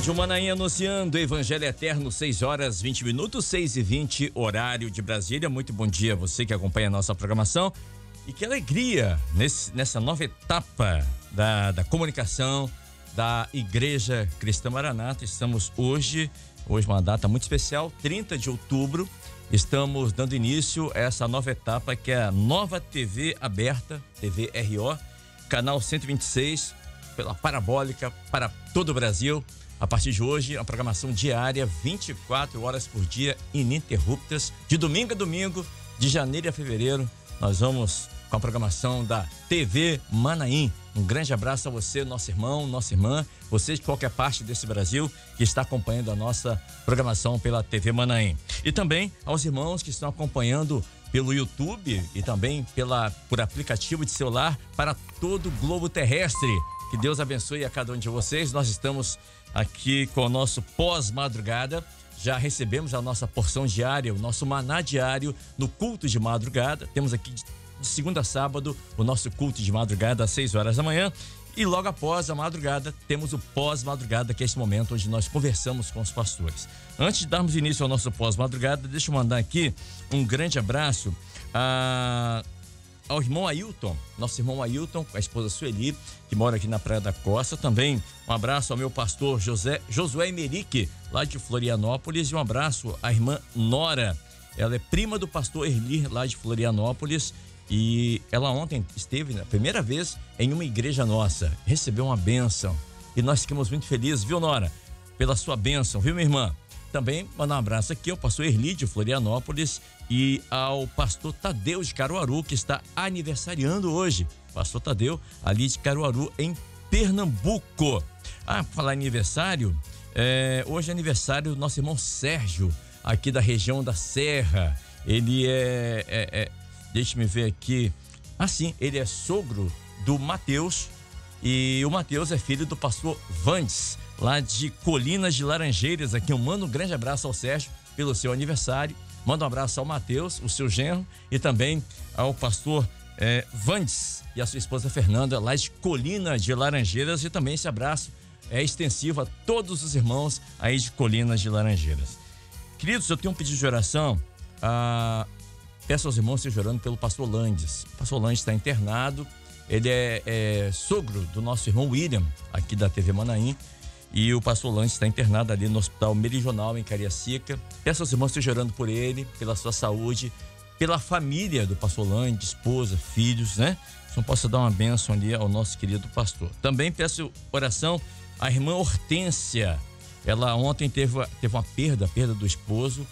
Rádio Manaim anunciando Evangelho Eterno, 6h20, 6h20, horário de Brasília. Muito bom dia a você que acompanha a nossa programação. E que alegria nessa nova etapa da comunicação da Igreja Cristã Maranata. Estamos hoje uma data muito especial, 30 de outubro. Estamos dando início a essa nova etapa que é a nova TV aberta, TV RO, canal 126, pela parabólica para todo o Brasil. A partir de hoje, a programação diária, 24 horas por dia, ininterruptas, de domingo a domingo, de janeiro a fevereiro. Nós vamos com a programação da TV Manaim. Um grande abraço a você, nosso irmão, nossa irmã, você de qualquer parte desse Brasil que está acompanhando a nossa programação pela TV Manaim. E também aos irmãos que estão acompanhando pelo YouTube e também por aplicativo de celular para todo o globo terrestre. Que Deus abençoe a cada um de vocês. Nós estamos aqui com o nosso pós-madrugada. Já recebemos a nossa porção diária, o nosso maná diário no culto de madrugada. Temos aqui de segunda a sábado o nosso culto de madrugada às 6 horas da manhã. E logo após a madrugada, temos o pós-madrugada, que é esse momento onde nós conversamos com os pastores. Antes de darmos início ao nosso pós-madrugada, deixa eu mandar aqui um grande abraço ao irmão Ailton, nosso irmão Ailton, com a esposa Sueli, que mora aqui na Praia da Costa. Também um abraço ao meu pastor Josué Emerique, lá de Florianópolis. E um abraço à irmã Nora. Ela é prima do pastor Erlir, lá de Florianópolis. E ela ontem esteve, na primeira vez, em uma igreja nossa. Recebeu uma bênção. E nós ficamos muito felizes, viu, Nora? Pela sua bênção, viu, minha irmã? Também mandar um abraço aqui ao pastor Erli de Florianópolis e ao pastor Tadeu de Caruaru, que está aniversariando hoje. Pastor Tadeu, ali de Caruaru, em Pernambuco. Por falar em aniversário, hoje é aniversário do nosso irmão Sérgio, aqui da região da Serra. Ele deixa-me ver aqui. Sim, ele é sogro do Mateus. E o Mateus é filho do pastor Vandes, lá de Colinas de Laranjeiras. Aqui eu mando um grande abraço ao Sérgio pelo seu aniversário. Mando um abraço ao Mateus, o seu genro, e também ao pastor Vandes e a sua esposa Fernanda, lá de Colinas de Laranjeiras. E também esse abraço é extensivo a todos os irmãos aí de Colinas de Laranjeiras. Queridos, eu tenho um pedido de oração. Peço aos irmãos que estejam orando pelo pastor Landes. O pastor Landes está internado. Ele é sogro do nosso irmão William, aqui da TV Manaim. E o pastor Landes está internado ali no Hospital Meridional, em Cariacica. Peço aos irmãos que estejam orando por ele, pela sua saúde, pela família do pastor Landes, esposa, filhos, né? Que não possa dar uma bênção ali ao nosso querido pastor. Também peço oração à irmã Hortência. Ela ontem teve uma perda do esposo.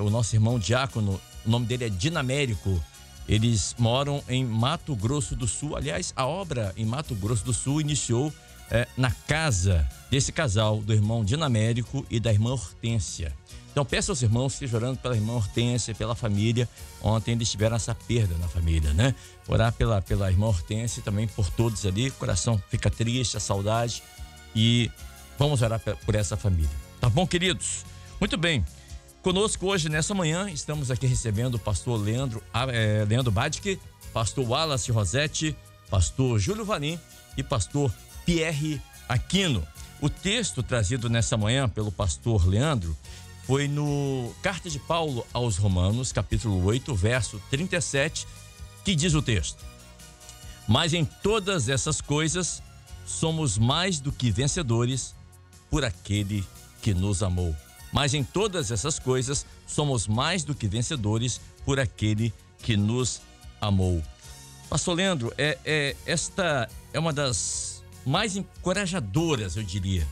O nosso irmão diácono, o nome dele é Dinamérico. Eles moram em Mato Grosso do Sul. Aliás, a obra em Mato Grosso do Sul iniciou na casa desse casal, do irmão Dinamérico e da irmã Hortência. Então peço aos irmãos que estejam orando pela irmã Hortência, pela família. Ontem eles tiveram essa perda na família, né? Orar pela irmã Hortência e também por todos ali. O coração fica triste, a saudade. E vamos orar por essa família. Tá bom, queridos? Muito bem. Conosco hoje, nessa manhã, estamos aqui recebendo o pastor Leandro Badic, pastor Wallace Rosetti, pastor Júlio Valim e pastor Pierre Aquino. O texto trazido nessa manhã pelo pastor Leandro foi no Carta de Paulo aos Romanos, capítulo 8, verso 37, que diz o texto: Mas em todas essas coisas somos mais do que vencedores por aquele que nos amou. Mas em todas essas coisas somos mais do que vencedores por aquele que nos amou. Pastor Leandro, esta é uma das mais encorajadoras, eu diria,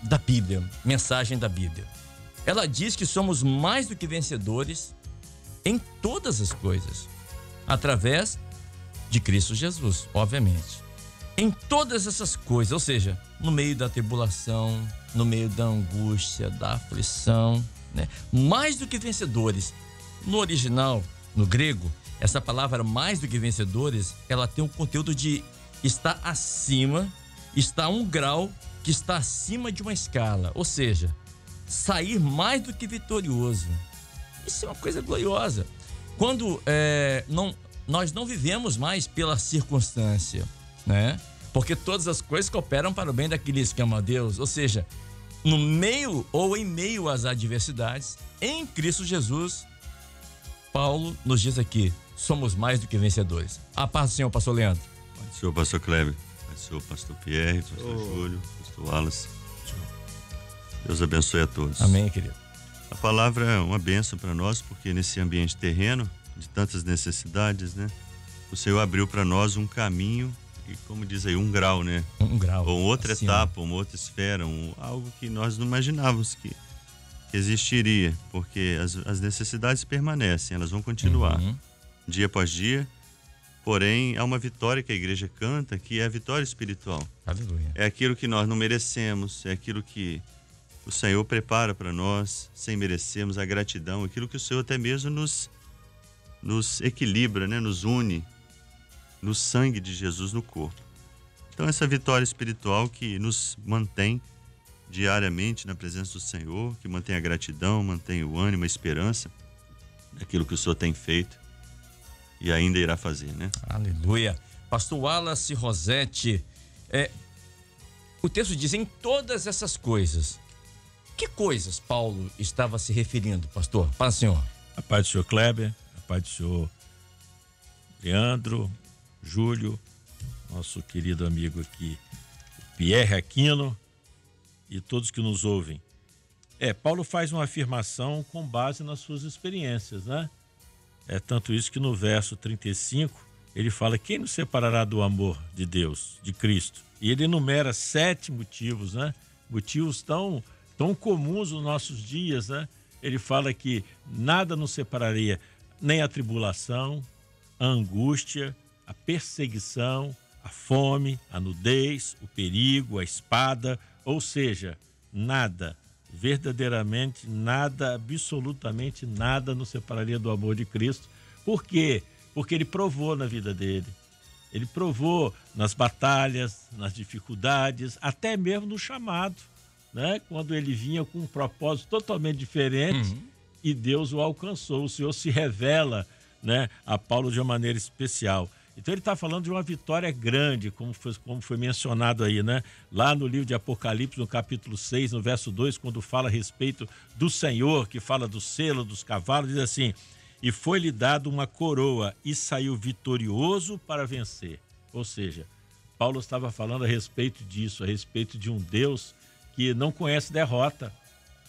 da Bíblia, mensagem da Bíblia. Ela diz que somos mais do que vencedores em todas as coisas, através de Cristo Jesus, obviamente. Em todas essas coisas, ou seja, no meio da tribulação, no meio da angústia, da aflição, né? Mais do que vencedores. No original, no grego, essa palavra mais do que vencedores, ela tem um conteúdo de estar acima, está a um grau que está acima de uma escala. Ou seja, sair mais do que vitorioso. Isso é uma coisa gloriosa. Quando nós não vivemos mais pela circunstância, né? Porque todas as coisas cooperam para o bem daqueles que amam a Deus. Ou seja, no meio ou em meio às adversidades, em Cristo Jesus, Paulo nos diz aqui, somos mais do que vencedores. A paz do Senhor, pastor Leandro. Pai do Senhor, pastor Kleber. Pai do Senhor, pastor Pierre, pastor Júlio, pastor Wallace. Deus abençoe a todos. Amém, querido. A palavra é uma bênção para nós, porque nesse ambiente terreno, de tantas necessidades, né? O Senhor abriu para nós um caminho e, como diz aí, um grau, né? Um grau. Ou outra assim, etapa, uma outra esfera, algo que nós não imaginávamos que existiria, porque as necessidades permanecem, elas vão continuar dia após dia. Porém, há uma vitória que a igreja canta, que é a vitória espiritual. Aleluia. É aquilo que nós não merecemos, é aquilo que o Senhor prepara para nós, sem merecermos, a gratidão, aquilo que o Senhor até mesmo nos equilibra, né? Nos une no sangue de Jesus no corpo. Então, essa vitória espiritual que nos mantém diariamente na presença do Senhor, que mantém a gratidão, mantém o ânimo, a esperança daquilo que o Senhor tem feito e ainda irá fazer, né? Aleluia. Pastor Wallace Rosete, o texto diz, em todas essas coisas. Que coisas Paulo estava se referindo, pastor? Paz do Senhor. A paz do senhor Kleber, a paz do senhor Leandro, Júlio, nosso querido amigo aqui, Pierre Aquino e todos que nos ouvem. Paulo faz uma afirmação com base nas suas experiências, né? É tanto isso que no verso 35 ele fala: quem nos separará do amor de Deus, de Cristo? E ele enumera 7 motivos, né? Motivos tão comuns nos nossos dias, né? Ele fala que nada nos separaria, nem a tribulação, a angústia, a perseguição, a fome, a nudez, o perigo, a espada, ou seja, nada, verdadeiramente nada, absolutamente nada nos separaria do amor de Cristo. Por quê? Porque ele provou na vida dele. Ele provou nas batalhas, nas dificuldades, até mesmo no chamado, né? Quando ele vinha com um propósito totalmente diferente e Deus o alcançou. O Senhor se revela, né, a Paulo de uma maneira especial. Então ele está falando de uma vitória grande, como foi mencionado aí, né? Lá no livro de Apocalipse, no capítulo 6, no verso 2, quando fala a respeito do Senhor, que fala do selo, dos cavalos, diz assim: e foi-lhe dado uma coroa e saiu vitorioso para vencer. Ou seja, Paulo estava falando a respeito disso, a respeito de um Deus que não conhece derrota,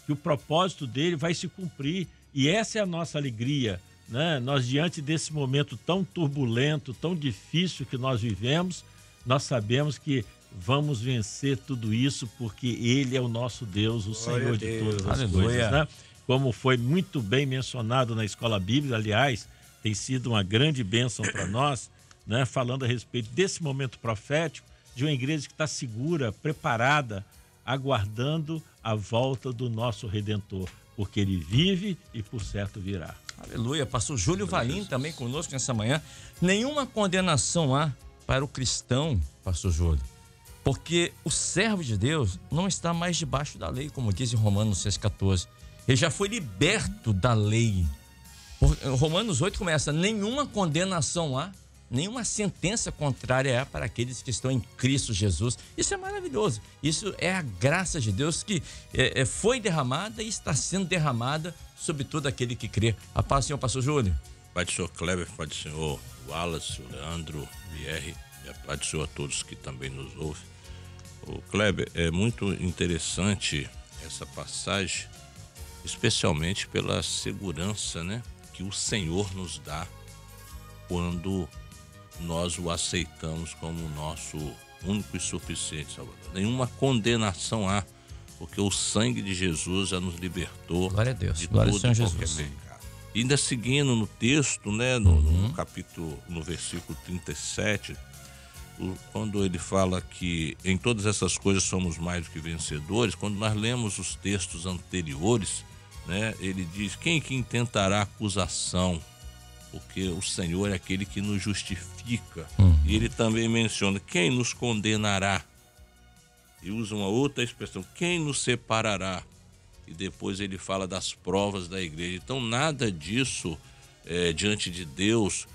que o propósito dele vai se cumprir, e essa é a nossa alegria, né? Nós, diante desse momento tão turbulento, tão difícil que nós vivemos, nós sabemos que vamos vencer tudo isso, porque ele é o nosso Deus, o Senhor de todas as coisas, né? Como foi muito bem mencionado na Escola Bíblica, aliás, tem sido uma grande bênção para nós, né? Falando a respeito desse momento profético, de uma igreja que está segura, preparada, aguardando a volta do nosso Redentor, porque ele vive e por certo virá. Aleluia. Pastor Júlio Valim também conosco nessa manhã. Nenhuma condenação há para o cristão, pastor Júlio, porque o servo de Deus não está mais debaixo da lei, como diz em Romanos 6,14. Ele já foi liberto da lei. Romanos 8 começa: nenhuma condenação há, nenhuma sentença contrária há para aqueles que estão em Cristo Jesus. Isso é maravilhoso. Isso é a graça de Deus que foi derramada e está sendo derramada sobre todo aquele que crê. A paz do Senhor, pastor Júlio. Pai do Senhor Kleber, Pai do Senhor Wallace, o Leandro, Pierre, e a paz do Senhor a todos que também nos ouvem. O Kleber, é muito interessante essa passagem, especialmente pela segurança, né, que o Senhor nos dá quando nós o aceitamos como nosso único e suficiente Salvador. Nenhuma condenação há, porque o sangue de Jesus já nos libertou. Glória a Deus. De Glória todo ao e Senhor qualquer Jesus. pecado. E ainda seguindo no texto, né, no capítulo, no versículo 37, quando ele fala que em todas essas coisas somos mais do que vencedores, quando nós lemos os textos anteriores, né, ele diz: quem que intentará acusação? Porque o Senhor é aquele que nos justifica. E ele também menciona: quem nos condenará? E usa uma outra expressão: quem nos separará? E depois ele fala das provas da igreja. Então nada disso, diante de Deus,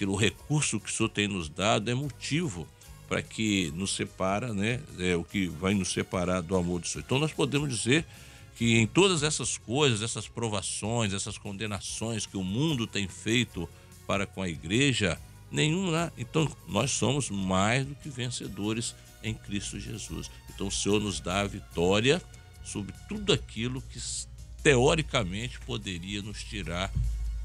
o recurso que o Senhor tem nos dado é motivo para que nos separa, né? É o que vai nos separar do amor do Senhor. Então nós podemos dizer que em todas essas coisas, essas provações, essas condenações que o mundo tem feito para com a igreja, nenhuma. Então nós somos mais do que vencedores em Cristo Jesus. Então o Senhor nos dá a vitória sobre tudo aquilo que teoricamente poderia nos tirar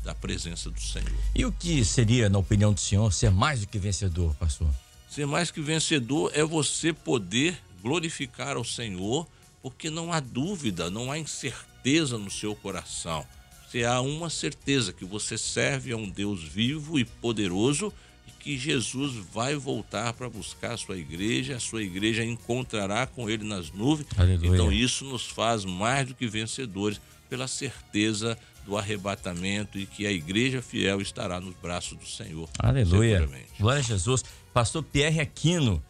da presença do Senhor. E o que seria, na opinião do senhor, ser mais do que vencedor, pastor? Ser mais que vencedor é você poder glorificar ao Senhor, porque não há dúvida, não há incerteza no seu coração. Você há uma certeza que você serve a um Deus vivo e poderoso e que Jesus vai voltar para buscar a sua igreja encontrará com ele nas nuvens. Aleluia. Então isso nos faz mais do que vencedores pela certeza do arrebatamento e que a igreja fiel estará nos braços do Senhor. Aleluia. Seguramente. Glória a Jesus. Pastor Pierre Aquino,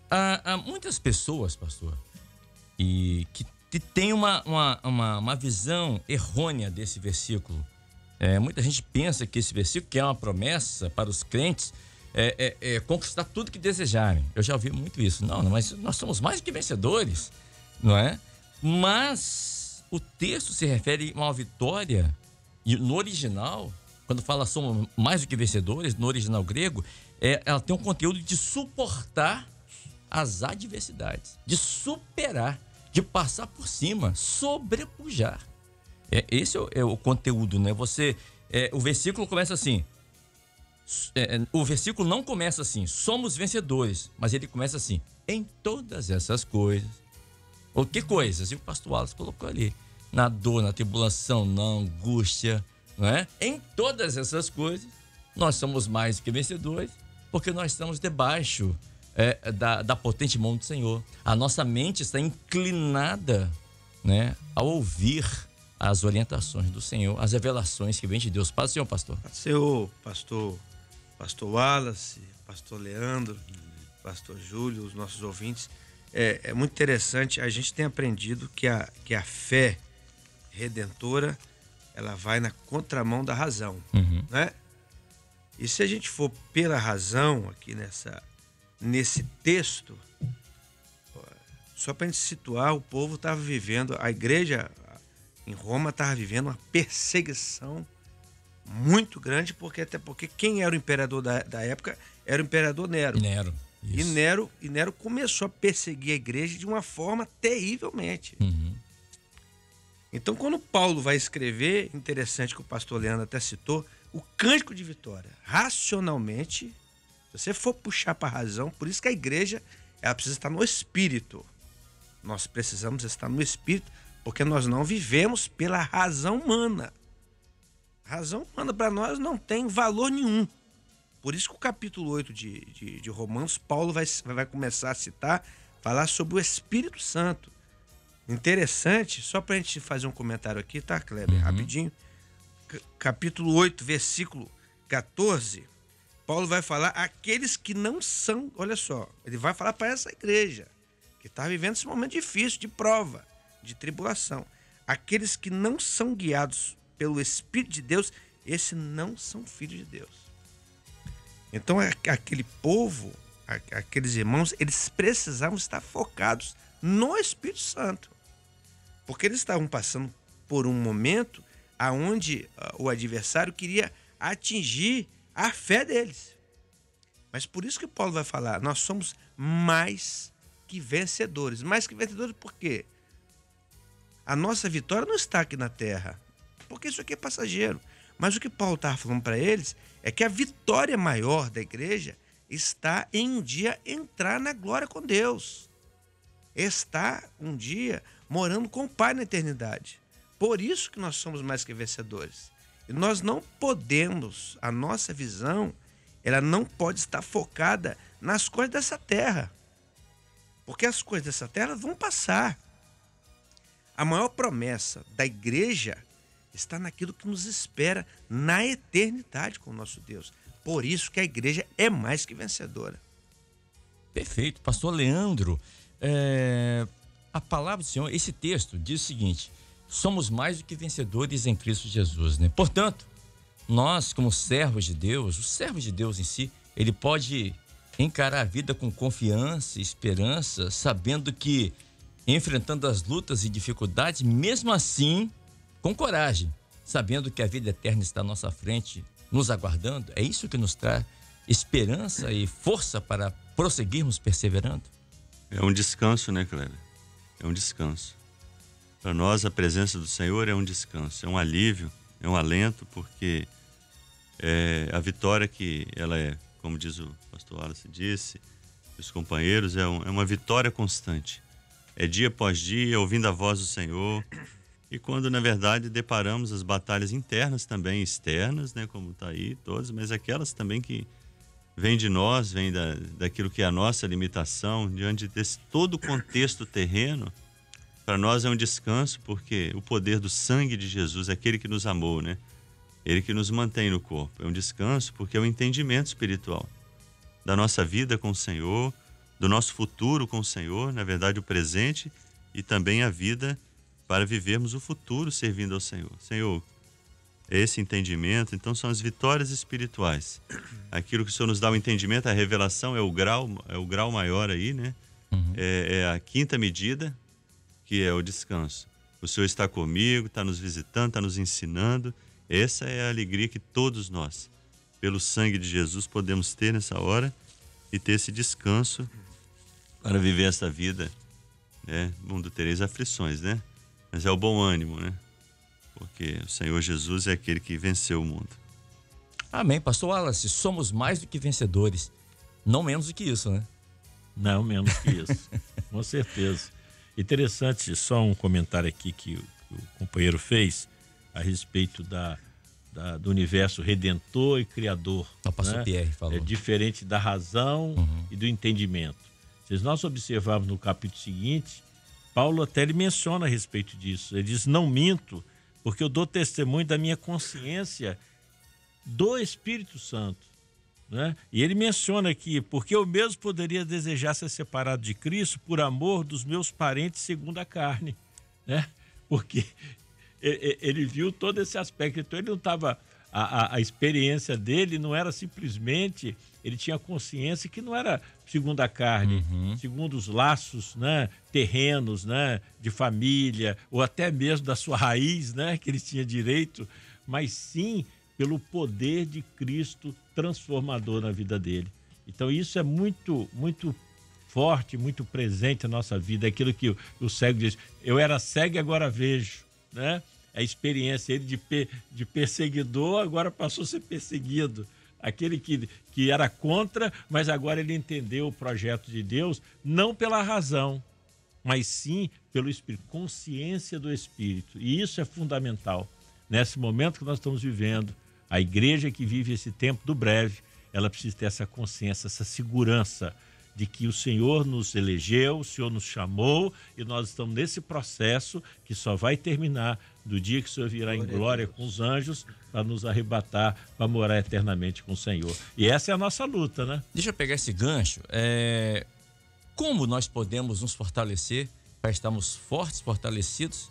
há muitas pessoas, pastor, e que tem uma visão errônea desse versículo. Muita gente pensa que esse versículo, que é uma promessa para os crentes, conquistar tudo que desejarem. Eu já ouvi muito isso. Não, mas nós somos mais que vencedores, não é? Mas o texto se refere a uma vitória, e no original, quando fala somos mais do que vencedores, no original grego, ela tem um conteúdo de suportar as adversidades, de superar, de passar por cima, sobrepujar. Esse é o conteúdo, né? O versículo começa assim. O versículo não começa assim, somos vencedores, mas ele começa assim, em todas essas coisas. Ou que coisas? E o pastor Wallace colocou ali, na dor, na tribulação, na angústia, não é? Em todas essas coisas, nós somos mais do que vencedores, porque nós estamos debaixo da potente mão do Senhor. A nossa mente está inclinada, né, a ouvir as orientações do Senhor, as revelações que vêm de Deus. Paz do Senhor, pastor. Paz do Senhor, pastor Wallace, pastor Leandro, pastor Júlio, os nossos ouvintes. É muito interessante, a gente tem aprendido que a fé redentora, ela vai na contramão da razão, né? E se a gente for pela razão aqui nesse texto, só para a gente situar, o povo estava vivendo, a igreja em Roma estava vivendo uma perseguição muito grande, até porque quem era o imperador da época era o imperador Nero. E Nero começou a perseguir a igreja de uma forma terrivelmente. Então, quando Paulo vai escrever, interessante que o pastor Leandro até citou, o cântico de vitória, racionalmente, se você for puxar para a razão, por isso que a igreja ela precisa estar no espírito. Nós precisamos estar no espírito, porque nós não vivemos pela razão humana. A razão humana para nós não tem valor nenhum. Por isso que o capítulo 8 de Romanos, Paulo vai começar a citar, falar sobre o Espírito Santo. Interessante, só para a gente fazer um comentário aqui, tá, Kleber? Rapidinho. Capítulo 8, versículo 14, Paulo vai falar aqueles que não são, olha só, ele vai falar para essa igreja que está vivendo esse momento difícil, de prova, de tribulação. Aqueles que não são guiados pelo Espírito de Deus, esses não são filhos de Deus. Então, aquele povo, aqueles irmãos, eles precisavam estar focados no Espírito Santo. Porque eles estavam passando por um momento onde o adversário queria atingir a fé deles. Mas por isso que Paulo vai falar, nós somos mais que vencedores. Mais que vencedores por quê? A nossa vitória não está aqui na terra, porque isso aqui é passageiro. Mas o que Paulo estava falando para eles é que a vitória maior da igreja está em um dia entrar na glória com Deus. Está um dia morando com o Pai na eternidade. Por isso que nós somos mais que vencedores. E nós não podemos, a nossa visão, ela não pode estar focada nas coisas dessa terra. Porque as coisas dessa terra vão passar. A maior promessa da igreja está naquilo que nos espera na eternidade com o nosso Deus. Por isso que a igreja é mais que vencedora. Perfeito. Pastor Leandro, a palavra do Senhor, esse texto diz o seguinte: somos mais do que vencedores em Cristo Jesus, né? Portanto, nós como servos de Deus, o servo de Deus em si, ele pode encarar a vida com confiança e esperança, sabendo que, enfrentando as lutas e dificuldades, mesmo assim, com coragem, sabendo que a vida eterna está à nossa frente, nos aguardando. É isso que nos traz esperança e força para prosseguirmos perseverando? É um descanso, né, Kleber? É um descanso. Para nós, a presença do Senhor é um descanso, é um alívio, é um alento, porque a vitória que ela é, como diz o pastor Wallace disse, os companheiros, é uma vitória constante. É dia após dia, ouvindo a voz do Senhor. E quando, na verdade, deparamos as batalhas internas também, externas, né, como está aí, todas, mas aquelas também que vêm de nós, vêm daquilo que é a nossa limitação, diante desse todo o contexto terreno, para nós é um descanso, porque o poder do sangue de Jesus é aquele que nos amou, né? Ele que nos mantém no corpo. É um descanso porque é um entendimento espiritual da nossa vida com o Senhor, do nosso futuro com o Senhor, na verdade o presente, e também a vida para vivermos o futuro servindo ao Senhor. Senhor, é esse entendimento, então são as vitórias espirituais. Aquilo que o Senhor nos dá o entendimento, a revelação é o grau maior aí, né? É a quinta medida, que é o descanso. O Senhor está comigo, está nos visitando, está nos ensinando. Essa é a alegria que todos nós, pelo sangue de Jesus, podemos ter nessa hora e ter esse descanso para viver essa vida, né? No mundo tereis aflições, né? Mas é o bom ânimo, né? Porque o Senhor Jesus é aquele que venceu o mundo. Amém. Pastor Wallace, somos mais do que vencedores. Não menos do que isso, né? Não, menos que isso. Com certeza. Interessante, só um comentário aqui que o companheiro fez a respeito do universo redentor e criador. O pastor, né? Pierre falou. É diferente da razão e do entendimento. Se nós observarmos no capítulo seguinte, Paulo até ele menciona a respeito disso. Ele diz, não minto, porque eu dou testemunho da minha consciência do Espírito Santo. Né? E ele menciona aqui, porque eu mesmo poderia desejar ser separado de Cristo por amor dos meus parentes segundo a carne. Né? Porque ele viu todo esse aspecto. Então ele não estava... A experiência dele não era simplesmente... Ele tinha consciência que não era segundo a carne, segundo os laços, né, terrenos, né, de família, ou até mesmo da sua raiz, né, que ele tinha direito, mas sim pelo poder de Cristo transformador na vida dele. Então isso é muito, muito forte, muito presente na nossa vida. É aquilo que o cego diz, eu era cego e agora vejo, né? A experiência ele de perseguidor agora passou a ser perseguido. Aquele que era contra, mas agora ele entendeu o projeto de Deus, não pela razão, mas sim pelo Espírito, consciência do Espírito. E isso é fundamental. Nesse momento que nós estamos vivendo, a igreja que vive esse tempo do breve, ela precisa ter essa consciência, essa segurança de que o Senhor nos elegeu, o Senhor nos chamou e nós estamos nesse processo que só vai terminar do dia que o Senhor virá em glória com os anjos para nos arrebatar, para morar eternamente com o Senhor. E essa é a nossa luta, né? Deixa eu pegar esse gancho. Como nós podemos nos fortalecer para estarmos fortes, fortalecidos,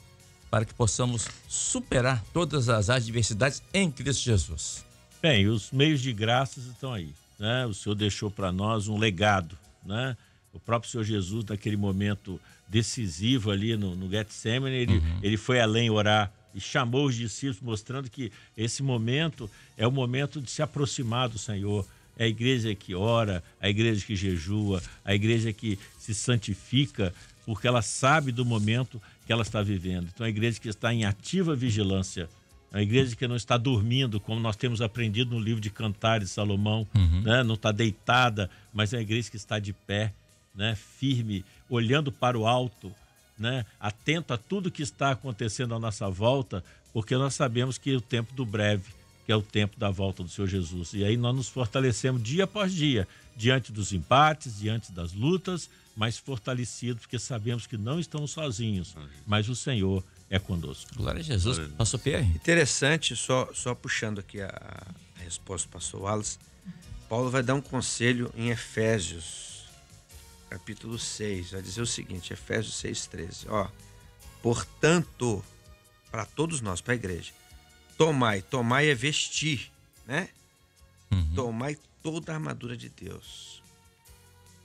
para que possamos superar todas as adversidades em Cristo Jesus? Bem, os meios de graças estão aí, né? O Senhor deixou para nós um legado, né? O próprio Senhor Jesus, naquele momento decisivo ali no Getsemane, ele foi além orar e chamou os discípulos, mostrando que esse momento é o momento de se aproximar do Senhor. É a igreja que ora, a igreja que jejua, a igreja que se santifica, porque ela sabe do momento que ela está vivendo. Então, a igreja que está em ativa vigilância, a igreja que não está dormindo, como nós temos aprendido no livro de Cantares de Salomão, né? Não está deitada, mas é a igreja que está de pé, né? Firme, olhando para o alto, né? Atento a tudo que está acontecendo à nossa volta, porque nós sabemos que é o tempo do breve, que é o tempo da volta do Senhor Jesus. E aí nós nos fortalecemos dia após dia, diante dos embates, diante das lutas, mas fortalecidos, porque sabemos que não estamos sozinhos, mas o Senhor é conosco. Glória a Jesus. Pastor Pierre. Interessante, só puxando aqui a resposta do pastor Wallace, Paulo vai dar um conselho em Efésios, capítulo 6, vai dizer o seguinte, Efésios 6,13, portanto, para todos nós, para a igreja, tomai é vestir, né? Tomai toda a armadura de Deus,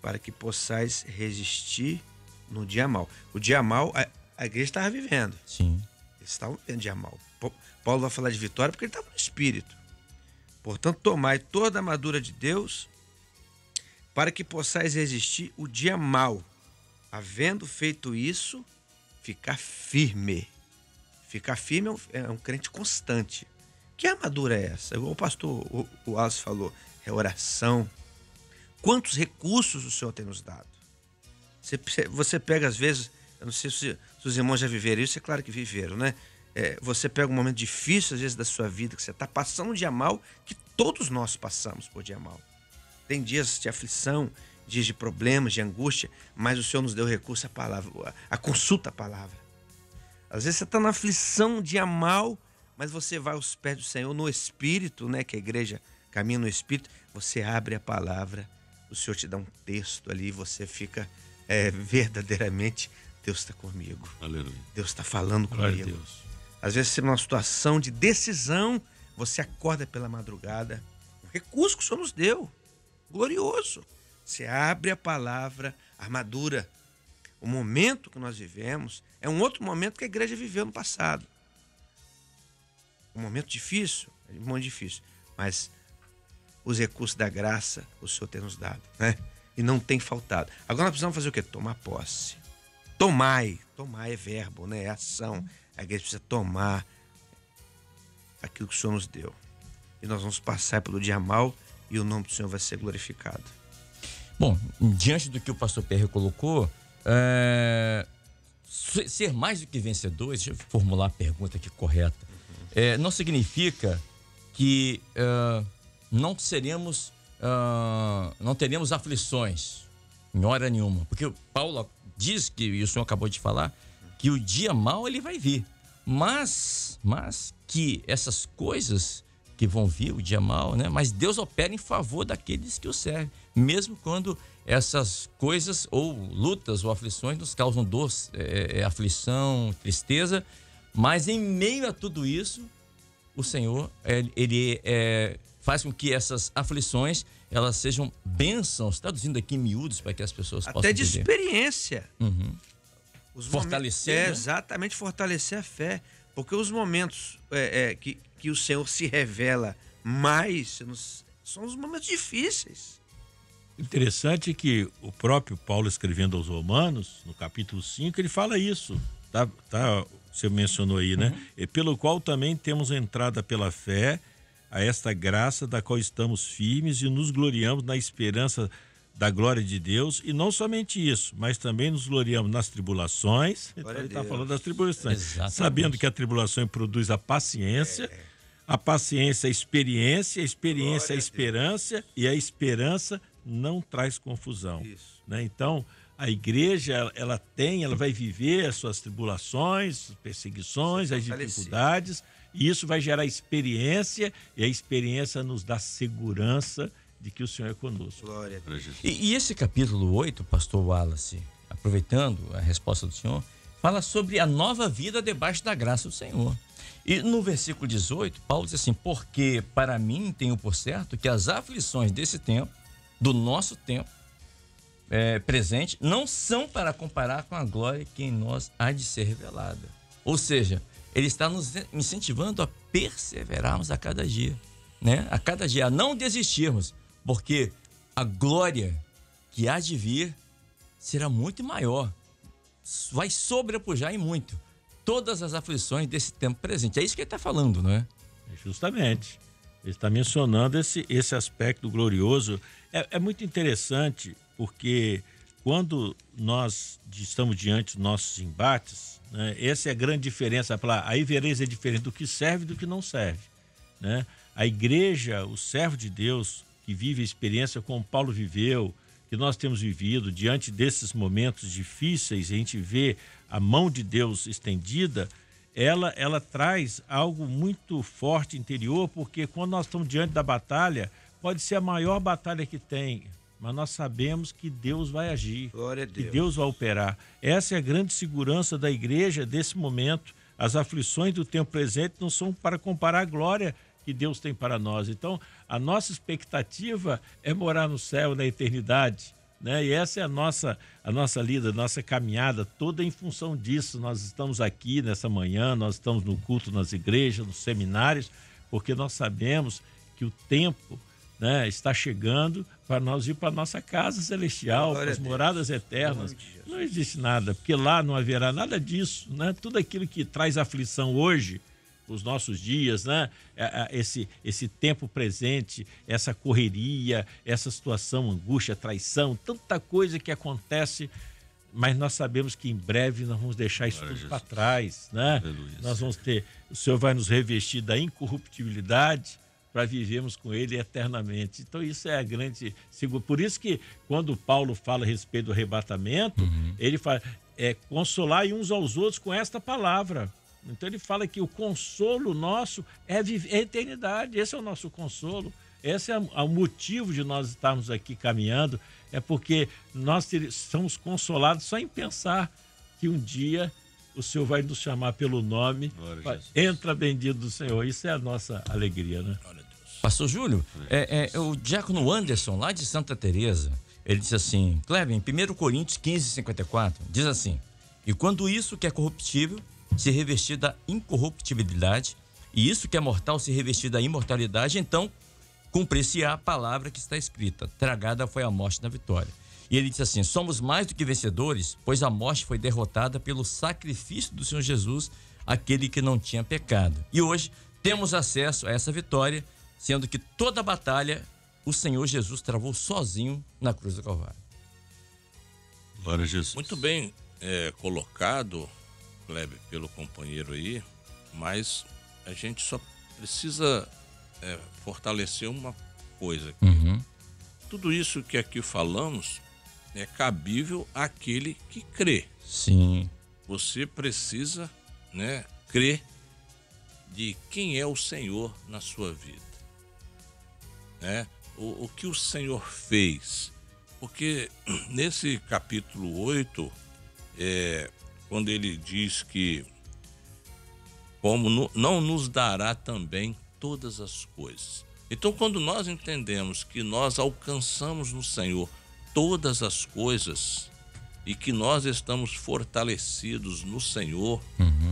para que possais resistir no dia mau. O dia mau, a igreja estava vivendo. Sim. Eles estavam vivendo dia mau. Paulo vai falar de vitória porque ele estava no Espírito. Portanto, tomai toda a armadura de Deus para que possais resistir o dia mau. Havendo feito isso, ficar firme. Ficar firme é um crente constante. Que armadura é essa? O pastor o Wallace falou, é oração. Quantos recursos o Senhor tem nos dado? Você pega, às vezes, eu não sei se os irmãos já viveram isso, é claro que viveram, né? Você pega um momento difícil, às vezes, da sua vida, que você está passando um dia mal, que todos nós passamos por dia mal. Tem dias de aflição, dias de problemas, de angústia, mas o Senhor nos deu recurso à palavra, a consulta à palavra. Às vezes você está na aflição, um dia mal, mas você vai aos pés do Senhor no Espírito, né? Que a igreja caminha no Espírito, você abre a palavra, o Senhor te dá um texto ali, você fica verdadeiramente, Deus está comigo. Aleluia. Deus está falando Glória comigo. a Deus. Às vezes você numa situação de decisão, você acorda pela madrugada, um recurso que o Senhor nos deu, glorioso. Você abre a palavra, a armadura. O momento que nós vivemos é um outro momento que a igreja viveu no passado. Um momento difícil, mas os recursos da graça o Senhor tem nos dado, né? E não tem faltado. Agora nós precisamos fazer o quê? Tomar posse. Tomai é verbo, né? É ação. A igreja precisa tomar aquilo que o Senhor nos deu. E nós vamos passar pelo dia mau e o nome do Senhor vai ser glorificado. Bom, diante do que o pastor Pierre colocou, ser mais do que vencedor, deixa eu formular a pergunta aqui correta, não significa que não teremos aflições em hora nenhuma, porque Paulo diz que, e o senhor acabou de falar, que o dia mau ele vai vir, mas que essas coisas que vão vir, o dia mau, né? Mas Deus opera em favor daqueles que o servem, mesmo quando essas coisas ou lutas ou aflições nos causam dor, aflição, tristeza, mas em meio a tudo isso, o Senhor, ele faz com que essas aflições, elas sejam bênçãos, traduzindo aqui em miúdos para que as pessoas possam até de entender. experiência. Uhum. Fortalecer, né? Exatamente, fortalecer a fé. Porque os momentos que o Senhor se revela mais são os momentos difíceis. Interessante que o próprio Paulo, escrevendo aos Romanos, no capítulo 5, ele fala isso. Você mencionou aí, né? E pelo qual também temos entrada pela fé a esta graça da qual estamos firmes e nos gloriamos na esperança da glória de Deus, e não somente isso, mas também nos gloriamos nas tribulações. Então ele está falando das tribulações. Exatamente. Sabendo que a tribulação produz a paciência, a paciência a experiência a esperança, e a esperança não traz confusão. Isso. Né? Então, a igreja, ela vai viver as suas tribulações, perseguições, as dificuldades, e isso vai gerar experiência, e a experiência nos dá segurança de que o Senhor é conosco. Glória a Deus. E esse capítulo 8, pastor Wallace, aproveitando a resposta do senhor, fala sobre a nova vida debaixo da graça do Senhor. E no versículo 18, Paulo diz assim: porque para mim tenho por certo que as aflições desse tempo, do nosso tempo presente, não são para comparar com a glória que em nós há de ser revelada. Ou seja, ele está nos incentivando a perseverarmos a cada dia, né? A cada dia, a não desistirmos, porque a glória que há de vir será muito maior, vai sobrepujar em muito todas as aflições desse tempo presente. É isso que ele está falando, não é? Justamente. Ele está mencionando esse aspecto glorioso. É muito interessante, porque quando nós estamos diante dos nossos embates, né, essa é a grande diferença. Aí vereis a diferença do que serve e do que não serve, né? A igreja, o servo de Deus, que vive a experiência como Paulo viveu, que nós temos vivido, diante desses momentos difíceis, a gente vê a mão de Deus estendida, ela traz algo muito forte interior, porque quando nós estamos diante da batalha, pode ser a maior batalha que tem, mas nós sabemos que Deus vai agir, Glória a Deus. que Deus vai operar. Essa é a grande segurança da igreja desse momento. As aflições do tempo presente não são para comparar a glória que Deus tem para nós. Então, a nossa expectativa é morar no céu, na eternidade, né? E essa é a nossa lida, a nossa caminhada toda em função disso. Nós estamos aqui nessa manhã, nós estamos no culto nas igrejas, nos seminários, porque nós sabemos que o tempo, né, está chegando para nós ir para a nossa casa celestial, para as moradas eternas. Não existe nada, porque lá não haverá nada disso, né? Tudo aquilo que traz aflição hoje, os nossos dias, né? Esse tempo presente, essa correria, essa situação, angústia, traição, tanta coisa que acontece, mas nós sabemos que em breve nós vamos deixar isso tudo para trás, né? Nós vamos ter, o Senhor vai nos revestir da incorruptibilidade para vivermos com Ele eternamente. Então isso é a grande segura. Por isso que quando Paulo fala a respeito do arrebatamento, ele fala, consolar uns aos outros com esta palavra. Então ele fala que o consolo nosso é a eternidade, esse é o nosso consolo, esse é o motivo de nós estarmos aqui caminhando, é porque nós somos consolados só em pensar que um dia o Senhor vai nos chamar pelo nome, entra bendito do Senhor, isso é a nossa alegria, né? Pastor Júlio, o diácono Anderson, lá de Santa Teresa, ele disse assim, Kleber, em 1 Coríntios 15:54, diz assim, e quando isso que é corruptível se revestir da incorruptibilidade, e isso que é mortal se revestir da imortalidade, então cumprir-se-á a palavra que está escrita, tragada foi a morte na vitória. E ele diz assim, somos mais do que vencedores, pois a morte foi derrotada pelo sacrifício do Senhor Jesus, aquele que não tinha pecado. E hoje temos acesso a essa vitória, sendo que toda a batalha o Senhor Jesus travou sozinho na cruz do Calvário. Glória a Jesus. Muito bem colocado, Kleber, pelo companheiro aí, mas a gente só precisa fortalecer uma coisa aqui. Tudo isso que aqui falamos é cabível àquele que crê. Sim. Você precisa, crer de quem é o Senhor na sua vida. O que o Senhor fez. Porque nesse capítulo 8, quando ele diz que como não nos dará também todas as coisas. Então, quando nós entendemos que nós alcançamos no Senhor todas as coisas e que nós estamos fortalecidos no Senhor,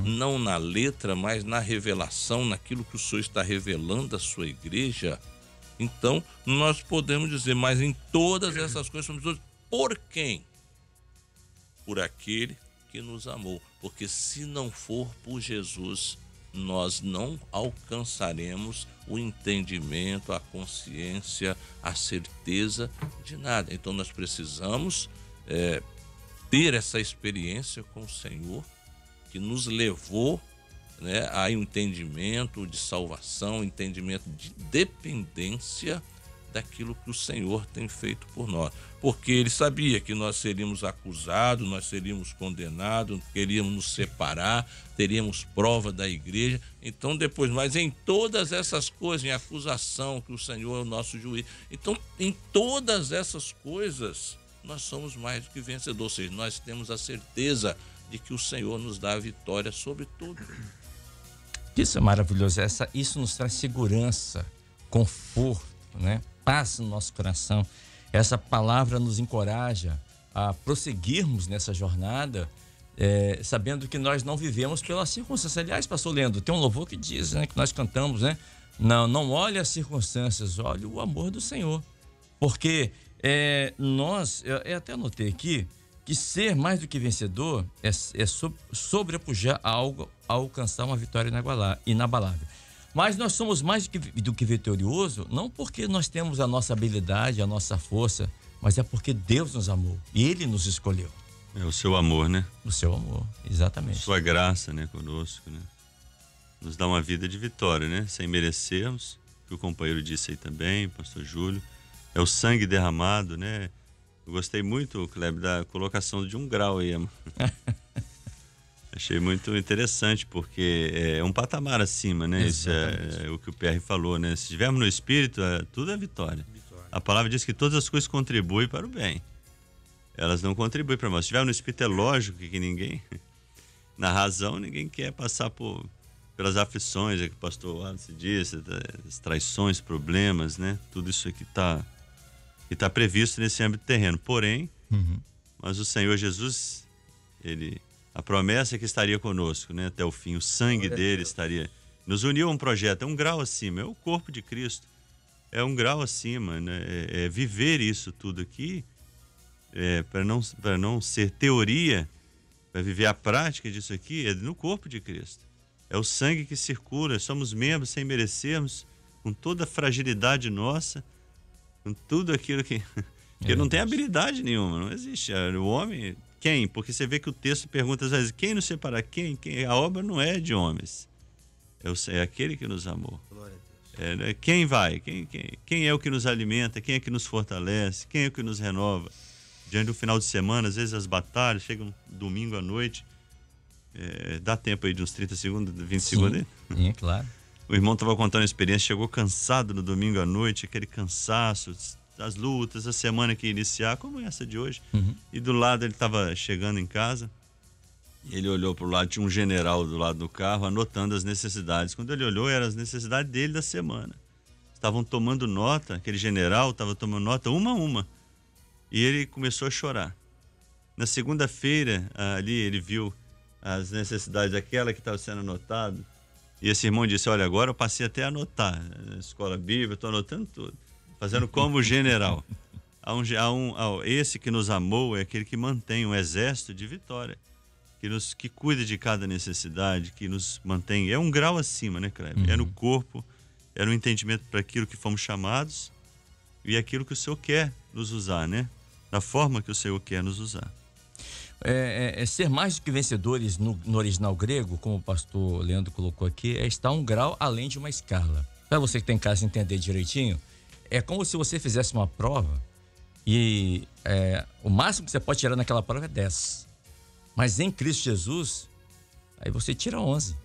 não na letra, mas na revelação, naquilo que o Senhor está revelando à sua igreja, então nós podemos dizer, mas em todas essas coisas somos todos. Por quem? Por aquele que nos amou. Porque se não for por Jesus, nós não alcançaremos o entendimento, a consciência, a certeza de nada. Então nós precisamos ter essa experiência com o Senhor, que nos levou a entendimento de salvação, entendimento de dependência daquilo que o Senhor tem feito por nós. Porque ele sabia que nós seríamos acusados, nós seríamos condenados, queríamos nos separar, teríamos prova da igreja. Então depois, mas em todas essas coisas, em acusação, que o Senhor é o nosso juiz. Então em todas essas coisas, nós somos mais do que vencedores. Ou seja, nós temos a certeza de que o Senhor nos dá a vitória sobre tudo. Isso é maravilhoso. Isso nos traz segurança, conforto, paz no nosso coração. Essa palavra nos encoraja a prosseguirmos nessa jornada, sabendo que nós não vivemos pelas circunstâncias. Aliás, pastor Leandro, tem um louvor que diz, que nós cantamos, não olhe as circunstâncias, olhe o amor do Senhor. Porque eu até anotei aqui, que ser mais do que vencedor é sobrepujar algo a alcançar uma vitória inabalável. Mas nós somos mais do que vitorioso, não porque nós temos a nossa habilidade, a nossa força, mas é porque Deus nos amou e Ele nos escolheu. É o seu amor, O seu amor, exatamente. Sua graça, conosco, Nos dá uma vida de vitória, sem merecermos, que o companheiro disse aí também, pastor Júlio. É o sangue derramado, Eu gostei muito, Kleber, da colocação de 1 grau aí, Achei muito interessante, porque é um patamar acima, Isso é o que o PR falou, Se estivermos no Espírito, tudo é vitória. A palavra diz que todas as coisas contribuem para o bem. Elas não contribuem para nós. Se estivermos no Espírito, é lógico que ninguém, na razão, ninguém quer passar pelas aflições, que o pastor Wallace disse, as traições, problemas, Tudo isso aqui está que está previsto nesse âmbito terreno. Porém, mas o Senhor Jesus, a promessa é que estaria conosco, né, até o fim. O sangue dele estaria... Nos uniu a um projeto, é um grau acima, é o corpo de Cristo. É um grau acima, né? É viver isso tudo aqui, para não ser teoria, para viver a prática disso aqui, é no corpo de Cristo. É o sangue que circula, somos membros sem merecermos, com toda a fragilidade nossa, com tudo aquilo que não tem habilidade nenhuma, não existe. O homem, quem? Porque você vê que o texto pergunta às vezes, quem nos separa? Quem? A obra não é de homens, é aquele que nos amou. Quem vai? Quem é o que nos alimenta? Quem é que nos fortalece? Quem é o que nos renova? Diante do final de semana, às vezes as batalhas chegam domingo à noite, dá tempo aí de uns 30 segundos, 20 segundos aí? Sim, claro. O irmão estava contando a experiência, chegou cansado no domingo à noite, aquele cansaço das lutas, a semana que ia iniciar, como essa de hoje. E do lado ele estava chegando em casa, e ele olhou para o lado, tinha um general do lado do carro, anotando as necessidades. Quando ele olhou, eram as necessidades dele da semana. Estavam tomando nota, aquele general estava tomando nota uma a uma. E ele começou a chorar. Na segunda-feira, ali ele viu as necessidades daquela que estava sendo anotada. E esse irmão disse, olha, agora eu passei até a anotar. Na escola bíblica, estou anotando tudo. Fazendo como general. Esse que nos amou é aquele que mantém um exército de vitória. Que cuida de cada necessidade, que nos mantém. É um grau acima, né, Kleber? É no corpo, é no entendimento para aquilo que fomos chamados e aquilo que o Senhor quer nos usar, né? Da forma que o Senhor quer nos usar. Ser mais do que vencedores no original grego, como o pastor Leandro colocou aqui, é estar um grau além de uma escala. Para você que está em casa entender direitinho, é como se você fizesse uma prova e o máximo que você pode tirar naquela prova é 10. Mas em Cristo Jesus, aí você tira 11.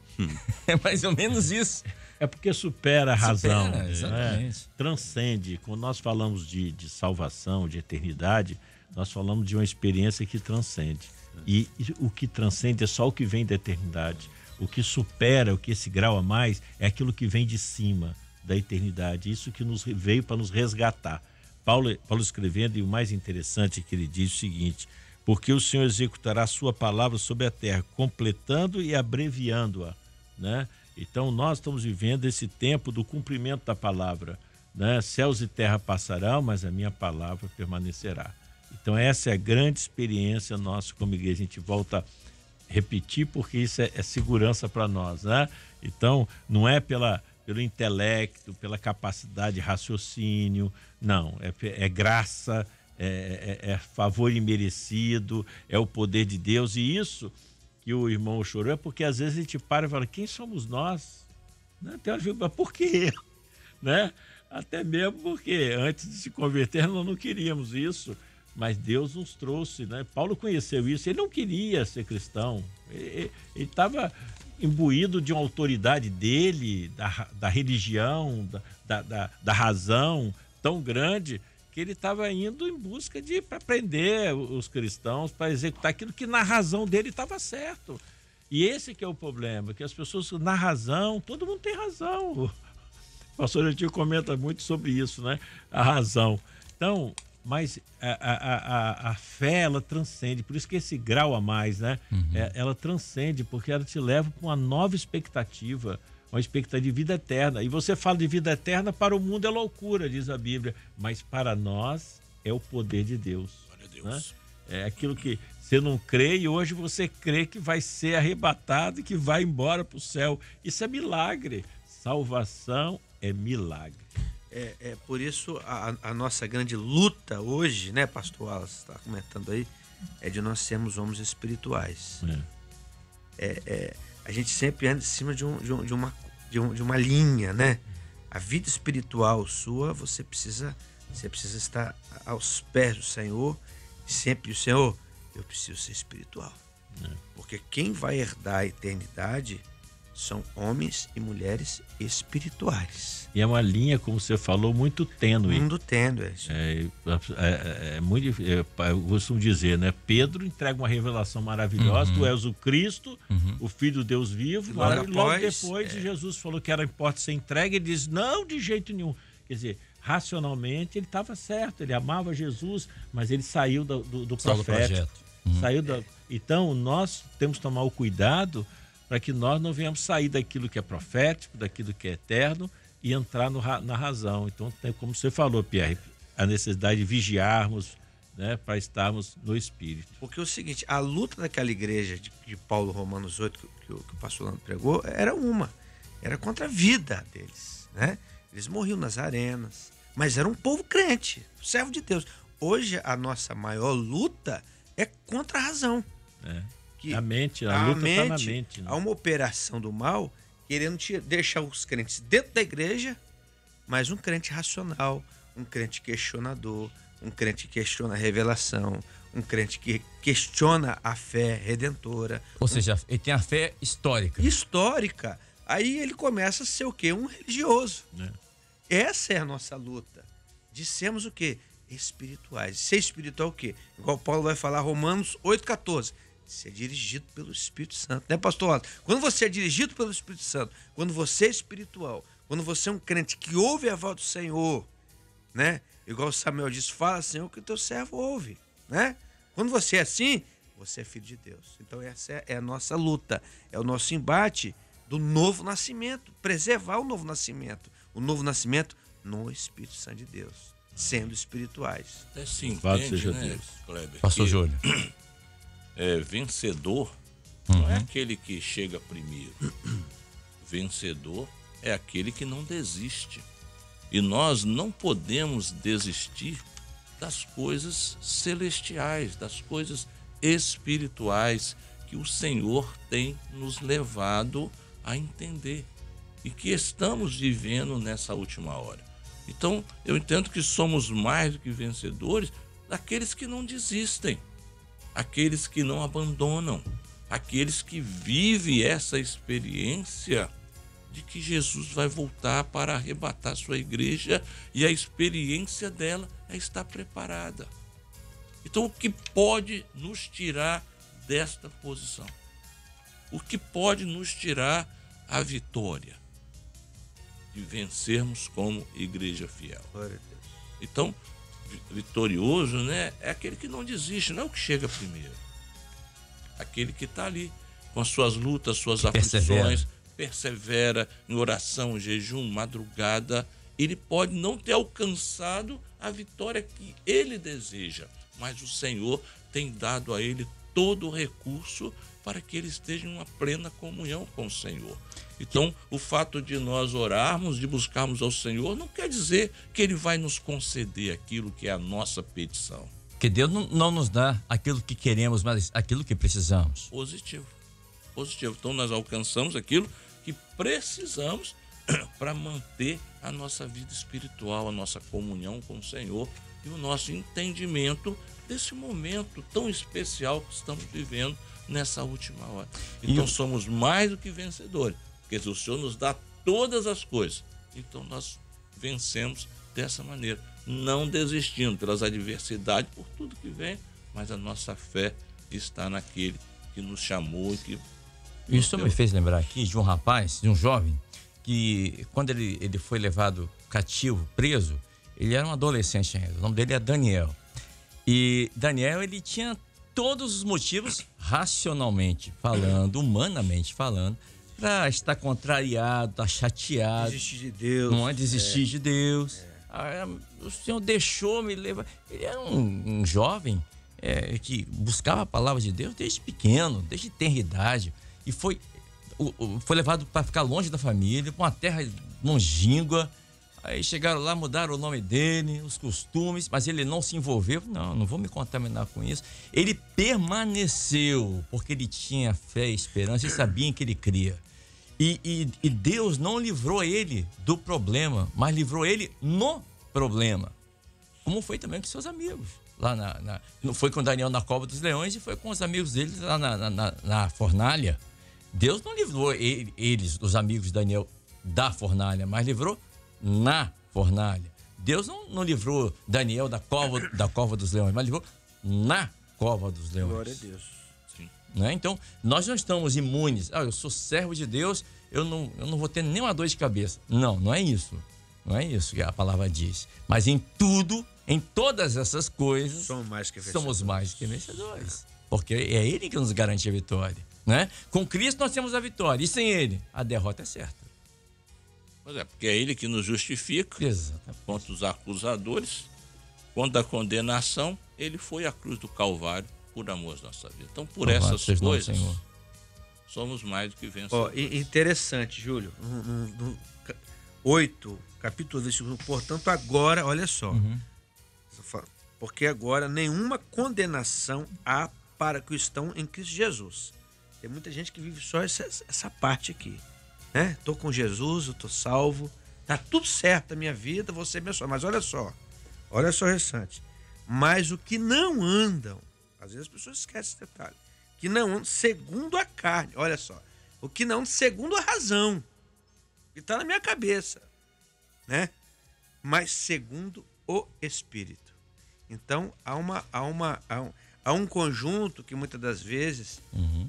É mais ou menos isso. É porque supera a razão. Supera, exatamente. Transcende. Quando nós falamos de salvação, de eternidade, nós falamos de uma experiência que transcende. E o que transcende é só o que vem da eternidade. O que supera, o que esse grau a mais, é aquilo que vem de cima da eternidade. Isso que veio para nos resgatar. Paulo escrevendo, e o mais interessante é que ele diz o seguinte: porque o Senhor executará a sua palavra sobre a terra, completando e abreviando-a, né? Então nós estamos vivendo esse tempo do cumprimento da palavra, né? Céus e terra passarão, mas a minha palavra permanecerá. Então essa é a grande experiência nossa como igreja. A gente volta a repetir porque isso é segurança para nós, né? Então não é pelo intelecto, pela capacidade de raciocínio, não, é graça, é favor imerecido, é o poder de Deus. E isso que o irmão chorou é porque às vezes a gente para e fala, quem somos nós? Né? Tem hora que fala, por quê? Né? Até mesmo porque antes de se converter nós não queríamos isso, mas Deus nos trouxe, né? Paulo conheceu isso, ele não queria ser cristão, ele estava imbuído de uma autoridade dele, da religião, da razão tão grande, que ele estava indo em busca para prender os cristãos, para executar aquilo que na razão dele estava certo. E esse que é o problema, que as pessoas, na razão, todo mundo tem razão. O pastor Antigo comenta muito sobre isso, né? A razão. Então, mas a fé, ela transcende, por isso que esse grau a mais, né? Ela transcende, porque ela te leva para uma nova expectativa, uma expectativa de vida eterna. E você fala de vida eterna, para o mundo é loucura, diz a Bíblia, mas para nós é o poder de Deus. Glória a Deus. Né? É aquilo que você não crê e hoje você crê que vai ser arrebatado e que vai embora para o céu. Isso é milagre. Salvação é milagre. Por isso a nossa grande luta hoje, né, pastor Wallace, está comentando aí, é de nós sermos homens espirituais. A gente sempre anda em cima de uma linha, né? A vida espiritual sua, você precisa estar aos pés do Senhor, sempre o Senhor, eu preciso ser espiritual. Porque quem vai herdar a eternidade são homens e mulheres espirituais. E é uma linha, como você falou, muito tênue. Muito tênue. Eu costumo dizer, né? Pedro entrega uma revelação maravilhosa, tu és o Cristo, o Filho do Deus vivo. Logo depois, Jesus falou que era importante ser entregue, ele diz, não, de jeito nenhum. Quer dizer, racionalmente ele estava certo, ele amava Jesus, mas ele saiu do Só do profético. projeto. Saiu Então, nós temos que tomar o cuidado para que nós não venhamos sair daquilo que é profético, daquilo que é eterno e entrar na razão. Então, como você falou, Pierre, a necessidade de vigiarmos, né, para estarmos no Espírito. Porque é o seguinte, a luta daquela igreja de Paulo, Romanos 8, que o pastor Lando pregou, era contra a vida deles, né? Eles morriam nas arenas, mas era um povo crente, servo de Deus. Hoje, a nossa maior luta é contra a razão. Que a mente, a luta está na mente. Né? Há uma operação do mal querendo deixar os crentes dentro da igreja, mas um crente racional, um crente questionador, um crente que questiona a revelação, um crente que questiona a fé redentora. Ou seja, ele tem a fé histórica. Histórica. Aí ele começa a ser o quê? Um religioso. Essa é a nossa luta. De sermos o quê? Espirituais. Ser espiritual o quê? Igual Paulo vai falar, Romanos 8,14. Ser dirigido pelo Espírito Santo. Né, pastor Otto? Quando você é dirigido pelo Espírito Santo, quando você é espiritual, quando você é um crente que ouve a voz do Senhor, né? Igual Samuel diz, fala, Senhor, que o teu servo ouve, né? Quando você é assim, você é filho de Deus. Então essa é a nossa luta, é o nosso embate do novo nascimento, preservar o novo nascimento no Espírito Santo de Deus, sendo espirituais. Até se Louvado entende, seja né, Deus. Kleber? Pastor Júlio. Vencedor não é aquele que chega primeiro. Vencedor é aquele que não desiste. E nós não podemos desistir das coisas celestiais, das coisas espirituais que o Senhor tem nos levado a entender e que estamos vivendo nessa última hora. Então, eu entendo que somos mais do que vencedores daqueles que não desistem, aqueles que não abandonam, aqueles que vivem essa experiência de que Jesus vai voltar para arrebatar sua igreja e a experiência dela é estar preparada. Então, o que pode nos tirar desta posição? O que pode nos tirar a vitória de vencermos como igreja fiel? Glória a Deus. Então, vitorioso, né, é aquele que não desiste, não é o que chega primeiro. Aquele que está ali com as suas lutas, suas aflições, persevera em oração, jejum, madrugada. Ele pode não ter alcançado a vitória que ele deseja, mas o Senhor tem dado a ele todo o recurso para que ele esteja em uma plena comunhão com o Senhor. Então, o fato de nós orarmos, de buscarmos ao Senhor, não quer dizer que ele vai nos conceder aquilo que é a nossa petição. Porque Deus não nos dá aquilo que queremos, mas aquilo que precisamos. Positivo. Então, nós alcançamos aquilo que precisamos para manter a nossa vida espiritual, a nossa comunhão com o Senhor e o nosso entendimento desse momento tão especial que estamos vivendo nessa última hora. Então, somos mais do que vencedores, porque o Senhor nos dá todas as coisas. Então, nós vencemos dessa maneira, não desistindo pelas adversidades, por tudo que vem, mas a nossa fé está naquele que nos chamou e que... Isso me fez lembrar aqui de um rapaz, de um jovem, que quando ele foi levado cativo, preso, ele era um adolescente ainda, o nome dele é Daniel. E Daniel, ele tinha todos os motivos, racionalmente falando, humanamente falando, para estar contrariado, estar chateado. Desistir de Deus. Não é desistir de Deus. O Senhor deixou me levar. Ele era um jovem que buscava a palavra de Deus desde pequeno, desde tenra idade. E foi levado para ficar longe da família, para uma terra longínqua. Aí chegaram lá, mudaram o nome dele, os costumes, mas ele não se envolveu. Não vou me contaminar com isso. Ele permaneceu, porque ele tinha fé e esperança e sabia em que ele cria. E Deus não livrou ele do problema, mas livrou ele no problema. Como foi também com seus amigos. Não foi com Daniel na cova dos leões e foi com os amigos deles lá na fornalha. Deus não livrou eles, os amigos de Daniel, da fornalha, mas livrou na fornalha. Deus não livrou Daniel da cova dos leões, mas livrou na cova dos leões. Glória a Deus. Sim. Né? Então, nós não estamos imunes. Eu sou servo de Deus, eu não vou ter nenhuma dor de cabeça. Não é isso. Não é isso que a palavra diz. Mas em tudo, em todas essas coisas, somos mais que vencedores. Porque é Ele que nos garante a vitória, né? Com Cristo nós temos a vitória, e sem Ele, a derrota é certa. Pois é, porque é Ele que nos justifica. Exatamente. Contra os acusadores, contra a condenação, Ele foi à cruz do Calvário por amor à nossa vida. Então, por Louvado essas seja o coisas, Senhor. somos mais do que vencedores. Interessante, Júlio. No 8, capítulo 2, portanto, agora, olha só. Porque agora nenhuma condenação há para que estão em Cristo Jesus. Tem muita gente que vive só essa parte aqui, né? Tô com Jesus, eu tô salvo, tá tudo certo na minha vida, vou ser abençoado. Mas olha só o restante. Mas o que não andam, às vezes as pessoas esquecem esse detalhe, que não andam segundo a carne, olha só, o que não segundo a razão, que está na minha cabeça, né? Mas segundo o Espírito. Então há um conjunto que muitas das vezes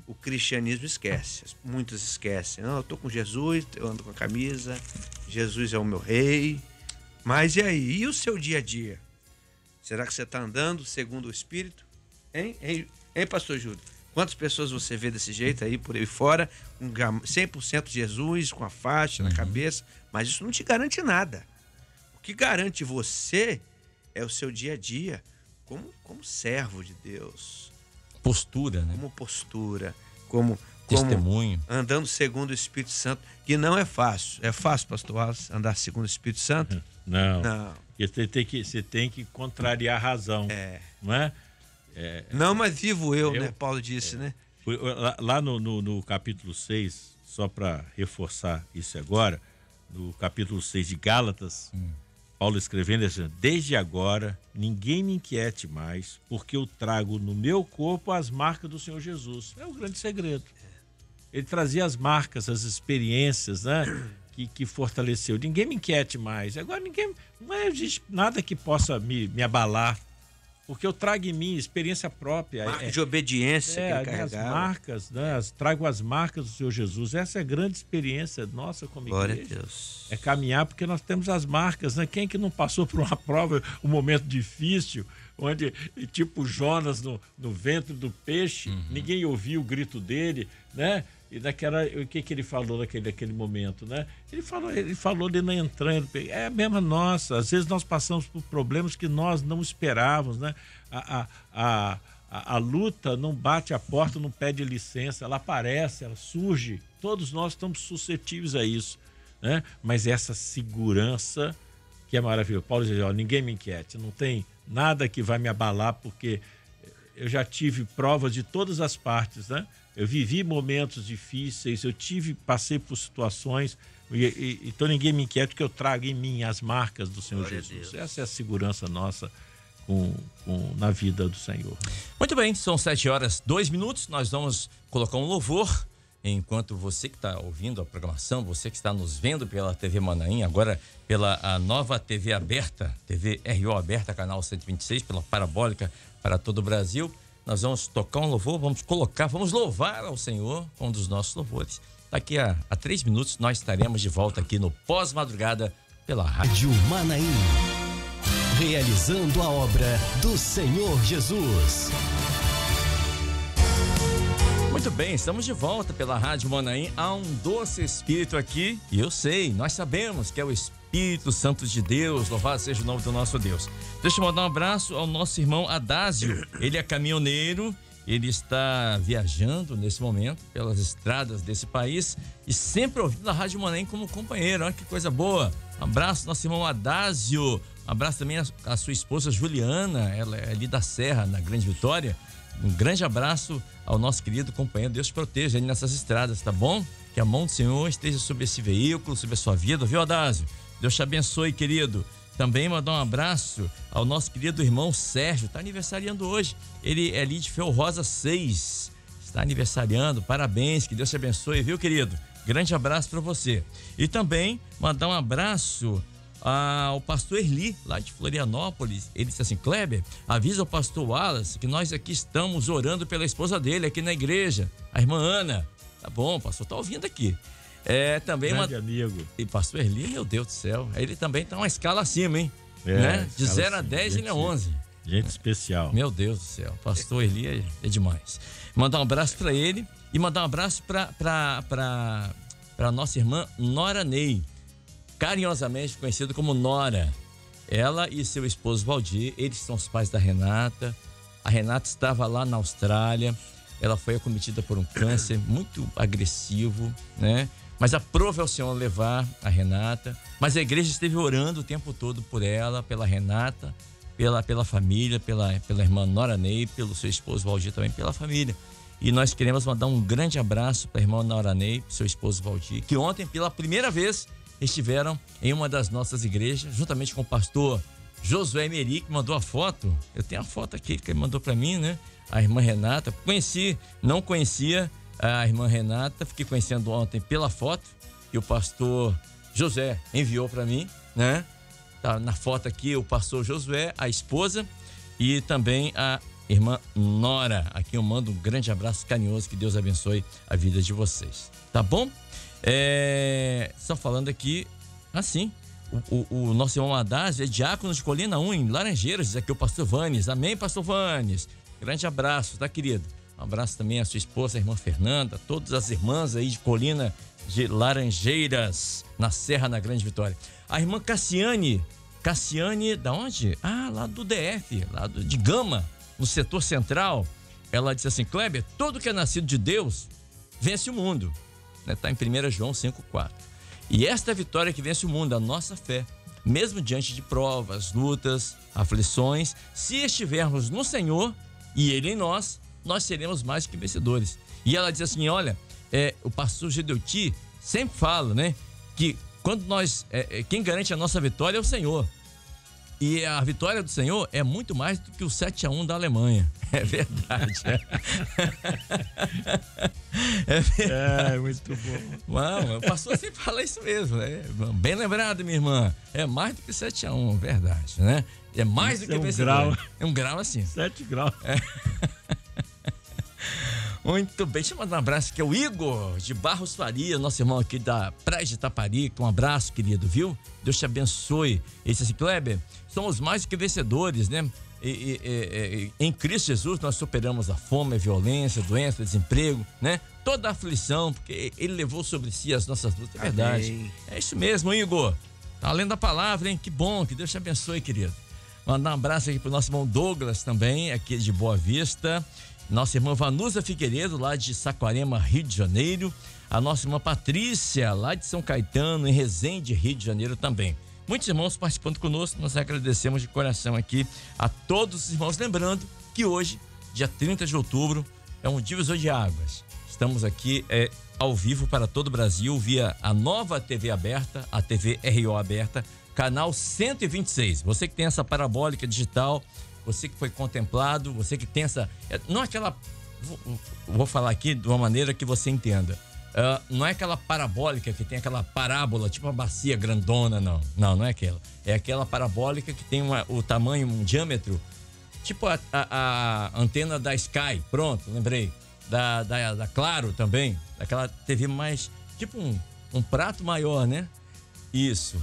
o cristianismo esquece. Muitos esquecem. Não, eu estou com Jesus, eu ando com a camisa, Jesus é o meu rei. Mas e aí? E o seu dia a dia? Será que você está andando segundo o Espírito? Hein, pastor Júlio? Quantas pessoas você vê desse jeito aí, por aí fora, com 100% Jesus, com a faixa na cabeça, mas isso não te garante nada. O que garante você é o seu dia a dia como servo de Deus. Postura, né? Como postura, como testemunho. Andando segundo o Espírito Santo, que não é fácil. É fácil, pastor Wallace, andar segundo o Espírito Santo? Não. Você tem que contrariar a razão. Não é? Não, mas vivo eu, né? Paulo disse, né? Lá no capítulo 6, só para reforçar isso agora, no capítulo 6 de Gálatas, Paulo escrevendo assim: desde agora ninguém me inquiete mais, porque eu trago no meu corpo as marcas do Senhor Jesus. É o grande segredo. Ele trazia as marcas, as experiências, né? Que fortaleceu. Ninguém me inquiete mais. Agora não existe nada que possa me abalar, porque eu trago em mim experiência própria. Marca de obediência que ele carregava. As marcas, né? Trago as marcas do Senhor Jesus. Essa é a grande experiência nossa como Glória igreja. A Deus. É caminhar porque nós temos as marcas, né? Quem que não passou por uma prova, um momento difícil, onde, tipo Jonas no ventre do peixe, ninguém ouviu o grito dele, né? E o que ele falou naquele momento, né? Ele falou ali na entranha, é a mesma nossa. Às vezes nós passamos por problemas que nós não esperávamos, né? A luta não bate a porta, não pede licença, ela aparece, ela surge. Todos nós estamos suscetíveis a isso, né? Mas essa segurança que é maravilhosa. Paulo diz: ninguém me inquiete, não tem nada que vai me abalar, porque eu já tive provas de todas as partes, né? Eu vivi momentos difíceis, passei por situações, então ninguém me inquieta, que eu trago em mim as marcas do Senhor Jesus. Essa é a segurança nossa na vida do Senhor. Muito bem, são 7h02, nós vamos colocar um louvor, enquanto você que está ouvindo a programação, você que está nos vendo pela TV Manaim, agora pela a nova TV aberta, TV RO aberta, canal 126, pela parabólica para todo o Brasil. Nós vamos tocar um louvor, vamos louvar ao Senhor com um dos nossos louvores. Daqui a 3 minutos nós estaremos de volta aqui no Pós-Madrugada pela Rádio Manaim, realizando a obra do Senhor Jesus. Muito bem, estamos de volta pela Rádio Manaim. Há um doce Espírito aqui, e eu sei, nós sabemos que é o Espírito Santo de Deus. Louvado seja o nome do nosso Deus. Deixa eu mandar um abraço ao nosso irmão Adásio. Ele é caminhoneiro, ele está viajando nesse momento pelas estradas desse país e sempre ouvindo a Rádio Manaim como companheiro. Olha que coisa boa. Um abraço, nosso irmão Adásio. Um abraço também a sua esposa Juliana, ela é ali da Serra, na Grande Vitória. Um grande abraço ao nosso querido companheiro. Deus proteja ele nessas estradas, tá bom? Que a mão do Senhor esteja sobre esse veículo, sobre a sua vida, viu, Adásio? Deus te abençoe, querido. Também mandar um abraço ao nosso querido irmão Sérgio, está aniversariando hoje. Ele é ali de Fel Rosa 6, está aniversariando, parabéns, que Deus te abençoe, viu, querido? Grande abraço para você. E também mandar um abraço ao pastor Erli, lá de Florianópolis. Ele disse assim: Kleber, avisa o pastor Wallace que nós aqui estamos orando pela esposa dele aqui na igreja, a irmã Ana. Tá bom, pastor, tá ouvindo aqui. Também grande amigo. E pastor Erli, meu Deus do céu, ele também tá uma escala acima, hein? É, né? De escala 0 a 10 ele é 11. Gente especial. Meu Deus do céu, pastor Erli é demais. Mandar um abraço para ele e mandar um abraço para nossa irmã Nora Ney, carinhosamente conhecida como Nora. Ela e seu esposo Valdir, eles são os pais da Renata. A Renata estava lá na Austrália, ela foi acometida por um câncer muito agressivo, né? Mas aprove ao Senhor levar a Renata. Mas a igreja esteve orando o tempo todo por ela, pela Renata, pela família, pela irmã Nora Ney, pelo seu esposo Valdir também, pela família. E nós queremos mandar um grande abraço para a irmã Nora Ney, seu esposo Valdir, que ontem, pela primeira vez, estiveram em uma das nossas igrejas, juntamente com o pastor Josué Emeri, que mandou a foto. Eu tenho a foto aqui que ele mandou para mim, né? A irmã Renata. Não conhecia a irmã Renata, fiquei conhecendo ontem pela foto que o pastor José enviou para mim, né? Tá na foto aqui o pastor Josué, a esposa e também a irmã Nora. Aqui eu mando um grande abraço carinhoso, que Deus abençoe a vida de vocês, tá bom? Só falando aqui, assim, o nosso irmão Haddad é diácono de Colina 1 em Laranjeiras, diz aqui o pastor Vanes. Amém, pastor Vanes? Grande abraço, tá, querido? Um abraço também à sua esposa, a irmã Fernanda, todas as irmãs aí de Colina de Laranjeiras, na Serra, na Grande Vitória. A irmã Cassiane, da onde? Lá do DF, de Gama, no setor central. Ela disse assim: Kleber, todo que é nascido de Deus vence o mundo. Está em 1 João 5,4. E esta vitória que vence o mundo, a nossa fé, mesmo diante de provas, lutas, aflições, se estivermos no Senhor e Ele em nós seremos mais que vencedores. E ela diz assim: olha, o pastor Gedeuti sempre fala, né, que quando quem garante a nossa vitória é o Senhor. E a vitória do Senhor é muito mais do que o 7-1 da Alemanha. É verdade. Muito bom. Não, o pastor sempre fala isso mesmo, né? Bem lembrado, minha irmã. É mais do que 7-1, verdade, né? É mais do que vencedor. Grau. É um grau assim. 7 graus. Muito bem, deixa eu mandar um abraço, que é o Igor de Barros Faria, nosso irmão aqui da Praia de Itaparica. Um abraço, querido, viu? Deus te abençoe. Esse assim, Kleber, somos mais do que vencedores, né? Em Cristo Jesus nós superamos a fome, a violência, a doença, o desemprego, né? Toda a aflição, porque Ele levou sobre si as nossas lutas. É verdade. Amém. É isso mesmo, Igor. Tá além da palavra, hein? Que bom, que Deus te abençoe, querido. Mandar um abraço aqui pro nosso irmão Douglas também, aqui de Boa Vista. Nossa irmã Vanusa Figueiredo, lá de Saquarema, Rio de Janeiro. A nossa irmã Patrícia, lá de São Caetano, em Resende, Rio de Janeiro também. Muitos irmãos participando conosco, nós agradecemos de coração aqui a todos os irmãos. Lembrando que hoje, dia 30 de outubro, é um divisor de águas. Estamos aqui ao vivo para todo o Brasil, via a nova TV aberta, a TV RO aberta, canal 126. Você que tem essa parabólica digital, você que foi contemplado, você que tem essa... Não aquela... Vou falar aqui de uma maneira que você entenda. Não é aquela parabólica que tem aquela parábola, tipo uma bacia grandona, não. Não é aquela. É aquela parabólica que tem o tamanho, um diâmetro, tipo a antena da Sky. Pronto, lembrei. Da Claro também. Daquela TV mais... Tipo um prato maior, né? Isso.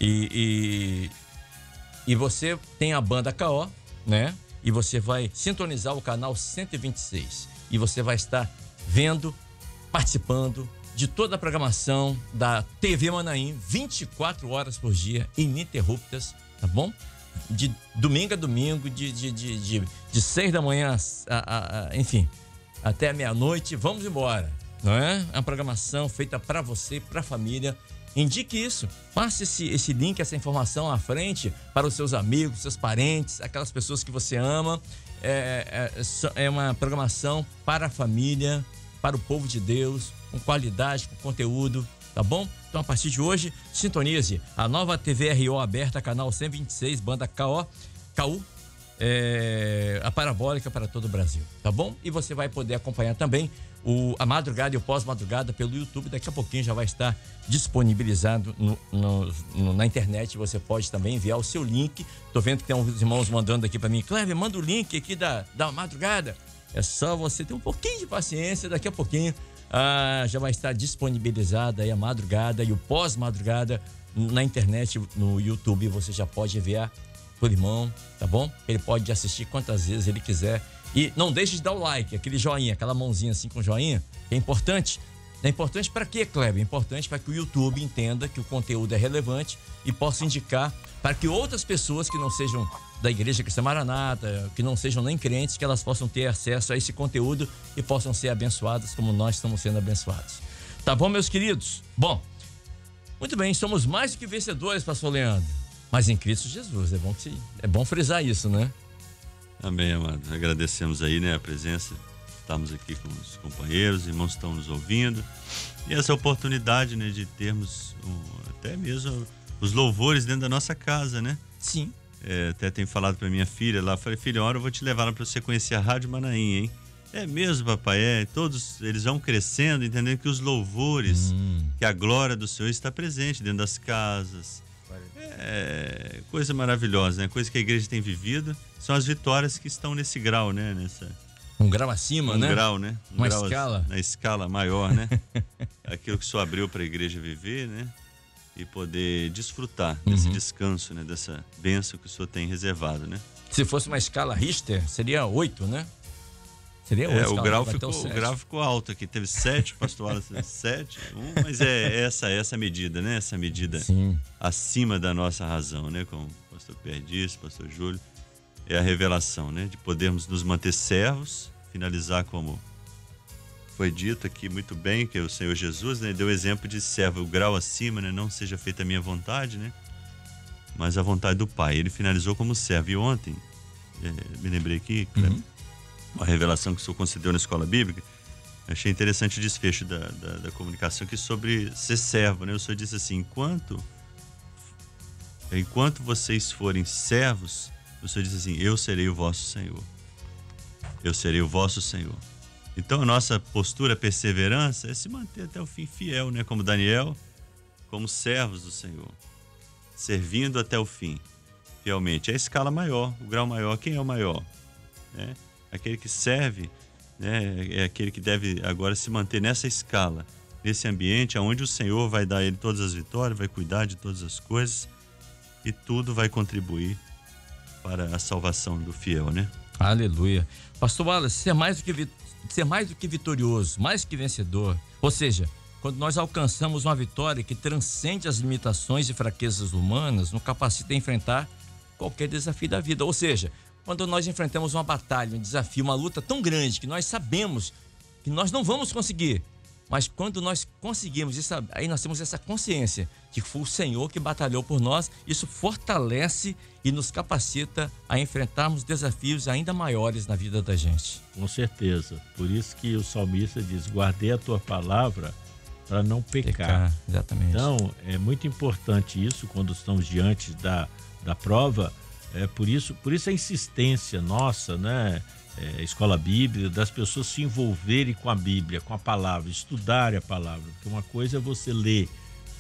E você tem a banda KO, né? E você vai sintonizar o canal 126. E você vai estar vendo, participando de toda a programação da TV Manaim, 24 horas por dia, ininterruptas, tá bom? De domingo a domingo, de 6 da manhã, enfim, até meia-noite, vamos embora, não é? É uma programação feita para você, para a família. Indique isso, passe esse link, essa informação à frente para os seus amigos, seus parentes, aquelas pessoas que você ama. É uma programação para a família, para o povo de Deus, com qualidade, com conteúdo, tá bom? Então, a partir de hoje, sintonize a nova TV RO aberta, canal 126, banda KU, a parabólica para todo o Brasil, tá bom? E você vai poder acompanhar também a madrugada e o pós-madrugada pelo YouTube. Daqui a pouquinho já vai estar disponibilizado na internet. Você pode também enviar o seu link. Tô vendo que tem uns irmãos mandando aqui para mim: Kleber, manda o link aqui da madrugada. É só você ter um pouquinho de paciência. Daqui a pouquinho Já vai estar disponibilizada aí a madrugada e o pós-madrugada na internet, no YouTube. Você já pode enviar pro irmão, tá bom? Ele pode assistir quantas vezes ele quiser. E não deixe de dar o like, aquele joinha, aquela mãozinha assim com joinha, que é importante. É importante para quê, Kleber? É importante para que o YouTube entenda que o conteúdo é relevante e possa indicar para que outras pessoas que não sejam da Igreja Cristã Maranata, que não sejam nem crentes, que elas possam ter acesso a esse conteúdo e possam ser abençoadas como nós estamos sendo abençoados. Tá bom, meus queridos? Bom, muito bem, somos mais do que vencedores, pastor Leandro, mas em Cristo Jesus. É bom frisar isso, né? Amém, amado. Agradecemos aí, né, a presença. Estamos aqui com os companheiros, irmãos estão nos ouvindo. E essa oportunidade, né, de termos até mesmo os louvores dentro da nossa casa, né? Sim. Até tenho falado para minha filha lá, falei, filha, uma hora eu vou te levar lá para você conhecer a Rádio Manaim, hein? É mesmo, papai, todos eles vão crescendo, entendendo que os louvores, que a glória do Senhor está presente dentro das casas. É coisa maravilhosa, né? Coisa que a igreja tem vivido, são as vitórias que estão nesse grau, né? Um grau acima, né? Um grau, né? Uma grau escala. Na escala maior, né? Aquilo que o Senhor abriu para a igreja viver, né? E poder desfrutar desse descanso, né? Dessa bênção que o Senhor tem reservado, né? Se fosse uma escala Richter, seria 8, né? Seria 8. O grau ficou alto aqui. Teve 7, pastor Wallace, 7, mas é essa medida, né? Essa medida acima da nossa razão, né? Como o pastor Pierre disse, pastor Júlio, é a revelação, né? De podermos nos manter servos, finalizar como foi dito aqui muito bem, que o Senhor Jesus, né, deu exemplo de servo, o grau acima, né, não seja feita a minha vontade, né, mas a vontade do Pai. Ele finalizou como servo. E ontem, me lembrei aqui, uma revelação que o Senhor concedeu na escola bíblica, achei interessante o desfecho da comunicação aqui sobre ser servo, né? O Senhor disse assim, enquanto vocês forem servos, o Senhor disse assim, eu serei o vosso Senhor. Eu serei o vosso Senhor. Então a nossa postura, perseverança, é se manter até o fim fiel, né? Como Daniel, como servos do Senhor, servindo até o fim, fielmente. É a escala maior, o grau maior. Quem é o maior? Aquele que serve, né? É aquele que deve agora se manter nessa escala, nesse ambiente onde o Senhor vai dar a ele todas as vitórias, vai cuidar de todas as coisas e tudo vai contribuir para a salvação do fiel, né? Aleluia. Pastor Wallace, ser mais do que vitorioso, mais que vencedor. Ou seja, quando nós alcançamos uma vitória que transcende as limitações e fraquezas humanas, nos capacita a enfrentar qualquer desafio da vida. Ou seja, quando nós enfrentamos uma batalha, um desafio, uma luta tão grande que nós sabemos que nós não vamos conseguir, mas quando nós conseguimos isso, aí nós temos essa consciência que foi o Senhor que batalhou por nós. Isso fortalece e nos capacita a enfrentarmos desafios ainda maiores na vida da gente. Com certeza. Por isso que o salmista diz, guardei a tua palavra para não pecar. Exatamente. Então, é muito importante isso quando estamos diante da prova. Por isso a insistência nossa, né? Escola bíblica, das pessoas se envolverem com a Bíblia, com a palavra, estudarem a palavra. Porque uma coisa é você ler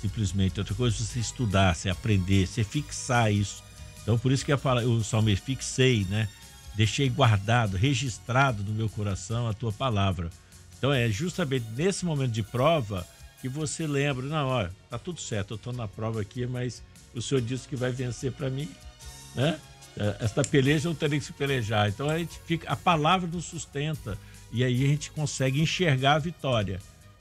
simplesmente, outra coisa é você estudar, você aprender, você fixar isso. Então, por isso que o salmista, fixei, né? Deixei guardado, registrado no meu coração a tua palavra. Então, é justamente nesse momento de prova que você lembra, não, olha, tá tudo certo, eu estou na prova aqui, mas o Senhor disse que vai vencer para mim, né? Esta peleja eu terei que se pelejar. Então a palavra nos sustenta e aí a gente consegue enxergar a vitória,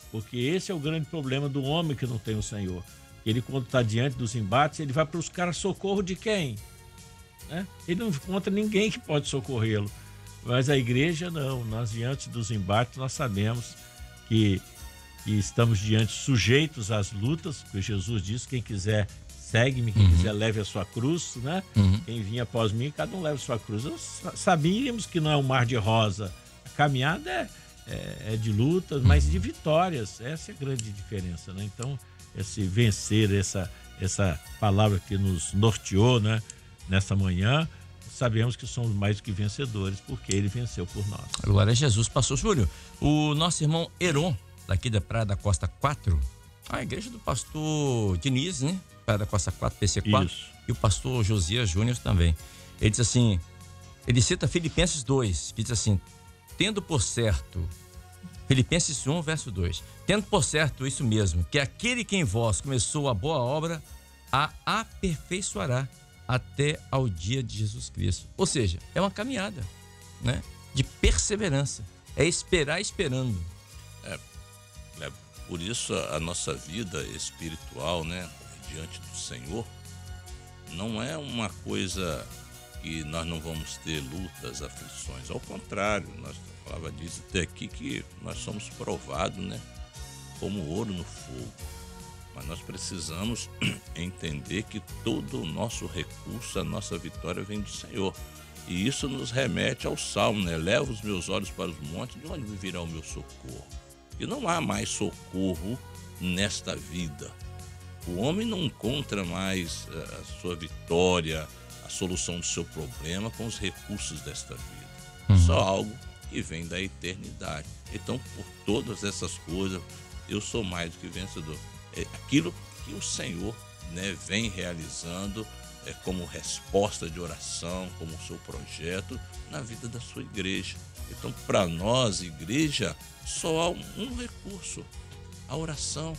porque esse é o grande problema do homem que não tem o Senhor. Ele, quando está diante dos embates, ele vai buscar socorro de quem? Né? Ele não encontra ninguém que pode socorrê-lo, mas a igreja não. Nós, diante dos embates, nós sabemos que estamos sujeitos às lutas, porque Jesus disse, quem quiser segue-me, quem quiser leve a sua cruz, né? Quem vinha após mim, cada um leva a sua cruz. Nós sabíamos que não é um mar de rosa. A caminhada é de lutas, mas de vitórias. Essa é a grande diferença, né? Então, esse vencer, essa palavra que nos norteou, né? Nessa manhã, sabemos que somos mais do que vencedores, porque ele venceu por nós. Glória a Jesus. Pastor Júlio, o nosso irmão Heron, daqui da Praia da Costa 4, a igreja do pastor Diniz, né? Praia da Costa 4, PC4. Isso. E o pastor Josias Júnior também. Ele diz assim, ele cita Filipenses 2, que diz assim, tendo por certo Filipenses 1, verso 2. Tendo por certo isso mesmo, que aquele que em vós começou a boa obra, a aperfeiçoará até ao dia de Jesus Cristo. Ou seja, é uma caminhada, né, de perseverança. É esperar esperando. Por isso a nossa vida espiritual, né, diante do Senhor, não é uma coisa que nós não vamos ter lutas, aflições. Ao contrário, nós falava disso até aqui, que nós somos provados, né, como ouro no fogo. Mas nós precisamos entender que todo o nosso recurso, a nossa vitória vem do Senhor. E isso nos remete ao Salmo, né? Leva os meus olhos para os montes, de onde me virá o meu socorro? E não há mais socorro nesta vida. O homem não encontra mais a sua vitória, a solução do seu problema com os recursos desta vida. Só algo que vem da eternidade. Então, por todas essas coisas, eu sou mais do que vencedor. É aquilo que o Senhor, né, vem realizando como resposta de oração, como seu projeto na vida da sua igreja. Então, para nós, igreja, só há um recurso: a oração,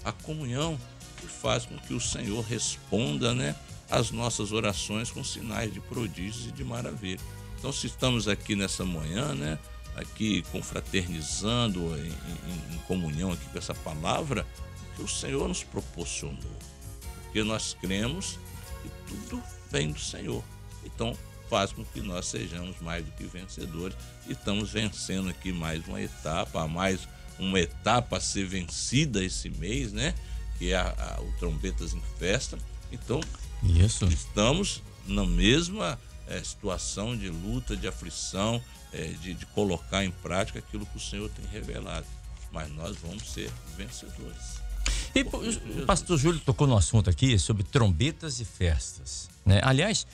a comunhão, que faz com que o Senhor responda, né, as nossas orações com sinais de prodígios e de maravilha. Então, se estamos aqui nessa manhã, né, aqui confraternizando em comunhão aqui com essa palavra, que o Senhor nos proporcionou, porque nós cremos que tudo vem do Senhor. Então, faz com que nós sejamos mais do que vencedores, e estamos vencendo aqui mais uma etapa a ser vencida esse mês, né? Que é o Trombetas em Festa. Então, isso, estamos na mesma situação de luta, de aflição, de colocar em prática aquilo que o Senhor tem revelado. Mas nós vamos ser vencedores. E o pastor Júlio tocou no assunto aqui sobre trombetas e festas, né? Aliás,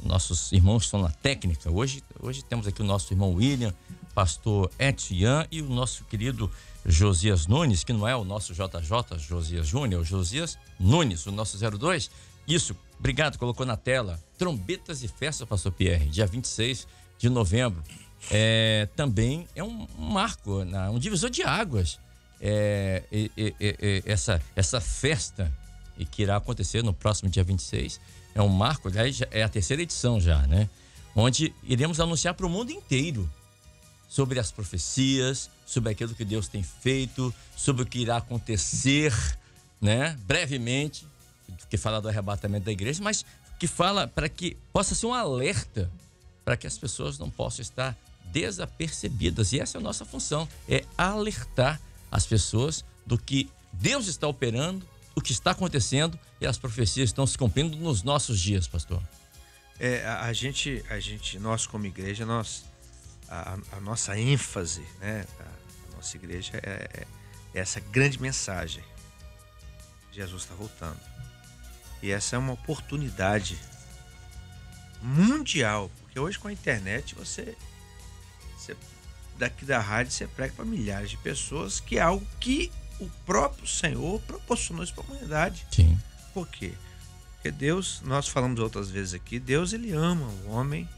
nossos irmãos estão na técnica. Hoje temos aqui o nosso irmão William, pastor Etian, e o nosso querido Josias Nunes, que não é o nosso JJ Josias Júnior, o Josias Nunes, o nosso 02. Isso, obrigado, colocou na tela. Trombetas e festas, pastor Pierre, dia 26 de novembro. Também é um marco, um divisor de águas. Essa festa que irá acontecer no próximo dia 26 é um marco, aliás, é a terceira edição já, né? Onde iremos anunciar para o mundo inteiro sobre as profecias, sobre aquilo que Deus tem feito, sobre o que irá acontecer, né? Brevemente, que fala do arrebatamento da igreja, mas que fala para que possa ser um alerta para que as pessoas não possam estar desapercebidas. E essa é a nossa função, é alertar as pessoas do que Deus está operando, o que está acontecendo, e as profecias estão se cumprindo nos nossos dias, pastor. Nós como igreja, a nossa ênfase, né, a nossa igreja é essa grande mensagem. Jesus está voltando. E essa é uma oportunidade mundial, porque hoje com a internet você daqui da rádio você prega para milhares de pessoas, que é algo que o próprio Senhor proporcionou isso para a humanidade. Sim. Por quê? Porque Deus, nós falamos outras vezes aqui, Deus, ele ama o homem,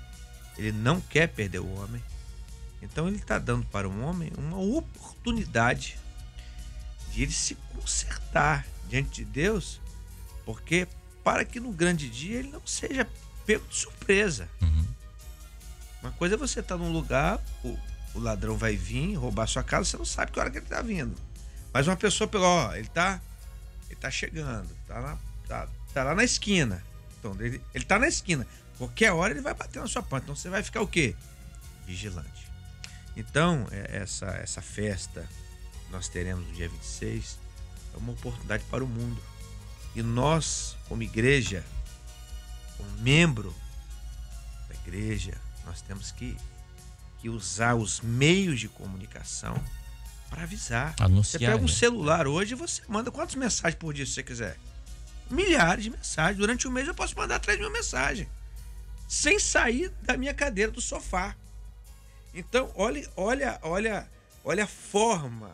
ele não quer perder o homem. Então ele está dando para o homem uma oportunidade de ele se consertar diante de Deus, porque para que no grande dia ele não seja pego de surpresa. Uma coisa é você estar num lugar, o ladrão vai vir roubar sua casa, você não sabe que hora que ele está vindo. Mas uma pessoa pegou, ele tá chegando, tá lá na esquina. Então, ele tá na esquina. Qualquer hora ele vai bater na sua porta. Então você vai ficar o quê? Vigilante. Então, essa festa que nós teremos no dia 26 é uma oportunidade para o mundo. E nós, como igreja, como membro da igreja, nós temos que usar os meios de comunicação para avisar. Anunciar, você pega um né? celular hoje e você manda quantas mensagens por dia se você quiser? Milhares de mensagens. Durante um mês eu posso mandar 3.000 mensagens. Sem sair da minha cadeira, do sofá. Então, olha a forma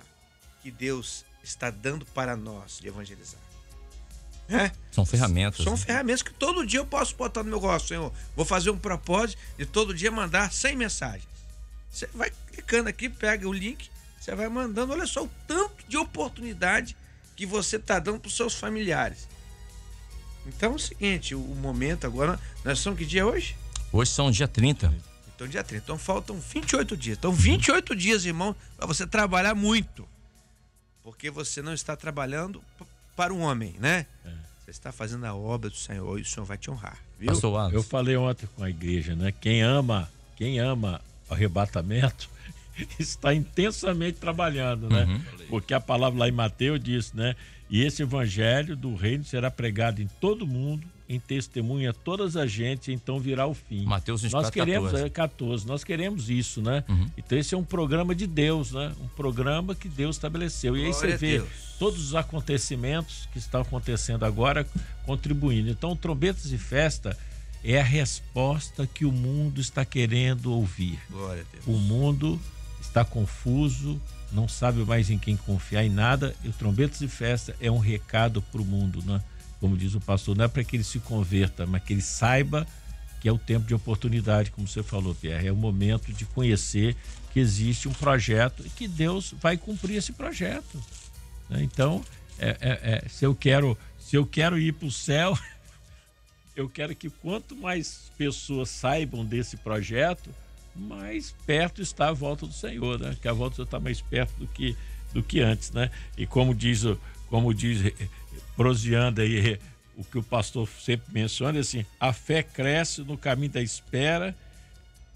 que Deus está dando para nós de evangelizar. São ferramentas. São né? ferramentas que todo dia eu posso botar no meu gosto, Senhor. Vou fazer um propósito de todo dia mandar 100 mensagens. Você vai clicando aqui, pega o link, você vai mandando. Olha só o tanto de oportunidade que você está dando para os seus familiares. Então é o seguinte, o momento agora... Nós somos que dia hoje? Hoje são dia 30. Então dia 30. Então faltam 28 dias. Então 28 dias, irmão, para você trabalhar muito. Porque você não está trabalhando para um homem, né? Você está fazendo a obra do Senhor e o Senhor vai te honrar, viu? Pastor Wallace. Eu falei ontem com a igreja, né? Quem ama o arrebatamento está intensamente trabalhando, né? Porque a palavra lá em Mateus diz, né? E esse evangelho do reino será pregado em todo mundo, em testemunha a todas as gentes, então virá o fim. Mateus 24, nós queremos 14. Nós queremos isso, né? Então esse é um programa de Deus, né? Um programa que Deus estabeleceu. E aí você vê todos os acontecimentos que estão acontecendo agora contribuindo. Então, Trombetas de Festa é a resposta que o mundo está querendo ouvir. Glória a Deus. O mundo está confuso, não sabe mais em quem confiar em nada, e o Trombetas de Festa é um recado para o mundo, né? Como diz o pastor, não é para que ele se converta, mas que ele saiba que é o tempo de oportunidade, como você falou, Pierre, é o momento de conhecer que existe um projeto e que Deus vai cumprir esse projeto, né? Então, se eu quero ir para o céu, eu quero que quanto mais pessoas saibam desse projeto, mais perto está a volta do Senhor, né? Que a volta do Senhor está mais perto do que antes, né? E como diz, proseando aí, o que o pastor sempre menciona, assim, a fé cresce no caminho da espera.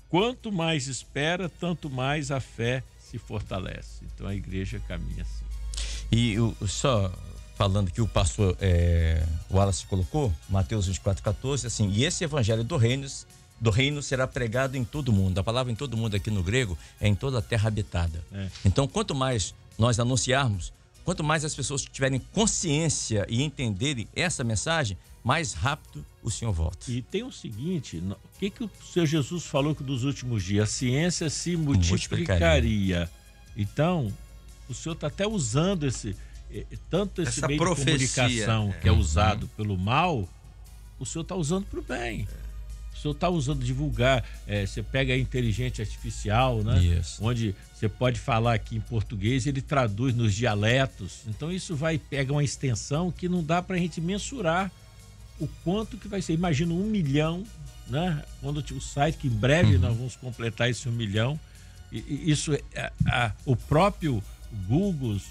Quanto mais espera, tanto mais a fé se fortalece. Então a igreja caminha assim. E só falando que o pastor Wallace colocou, Mateus 24, 14, assim, e esse evangelho do reino será pregado em todo mundo. A palavra em todo mundo aqui no grego é em toda a terra habitada. Então, quanto mais nós anunciarmos, quanto mais as pessoas tiverem consciência e entenderem essa mensagem, mais rápido o Senhor volta. E tem o seguinte, o que o Senhor Jesus falou que dos últimos dias? A ciência se multiplicaria. Então, o Senhor está até usando esse essa meio profecia, de comunicação que é usado pelo mal, o Senhor está usando para o bem. O Senhor está usando divulgar, você pega a inteligência artificial, né? Isso. Onde você pode falar aqui em português, ele traduz nos dialetos. Então isso pega uma extensão que não dá para a gente mensurar o quanto que vai ser. Imagina 1 milhão, né? Quando o site, que em breve nós vamos completar esse 1 milhão. E isso, o próprio Google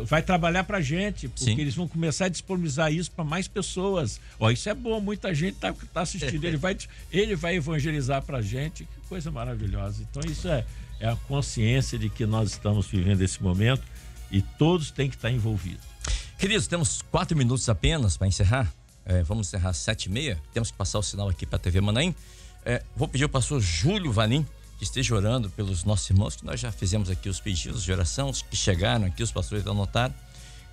vai trabalhar para a gente, porque Sim. eles vão começar a disponibilizar isso para mais pessoas. Isso é bom, muita gente tá assistindo, ele vai evangelizar para a gente, que coisa maravilhosa. Então isso é a consciência de que nós estamos vivendo esse momento e todos têm que estar envolvidos. Queridos, temos 4 minutos apenas para encerrar. Vamos encerrar às 7h30. Temos que passar o sinal aqui para a TV Manaim. Vou pedir ao pastor Júlio Valim que esteja orando pelos nossos irmãos, que nós já fizemos aqui os pedidos de oração, os que chegaram aqui, os pastores anotaram.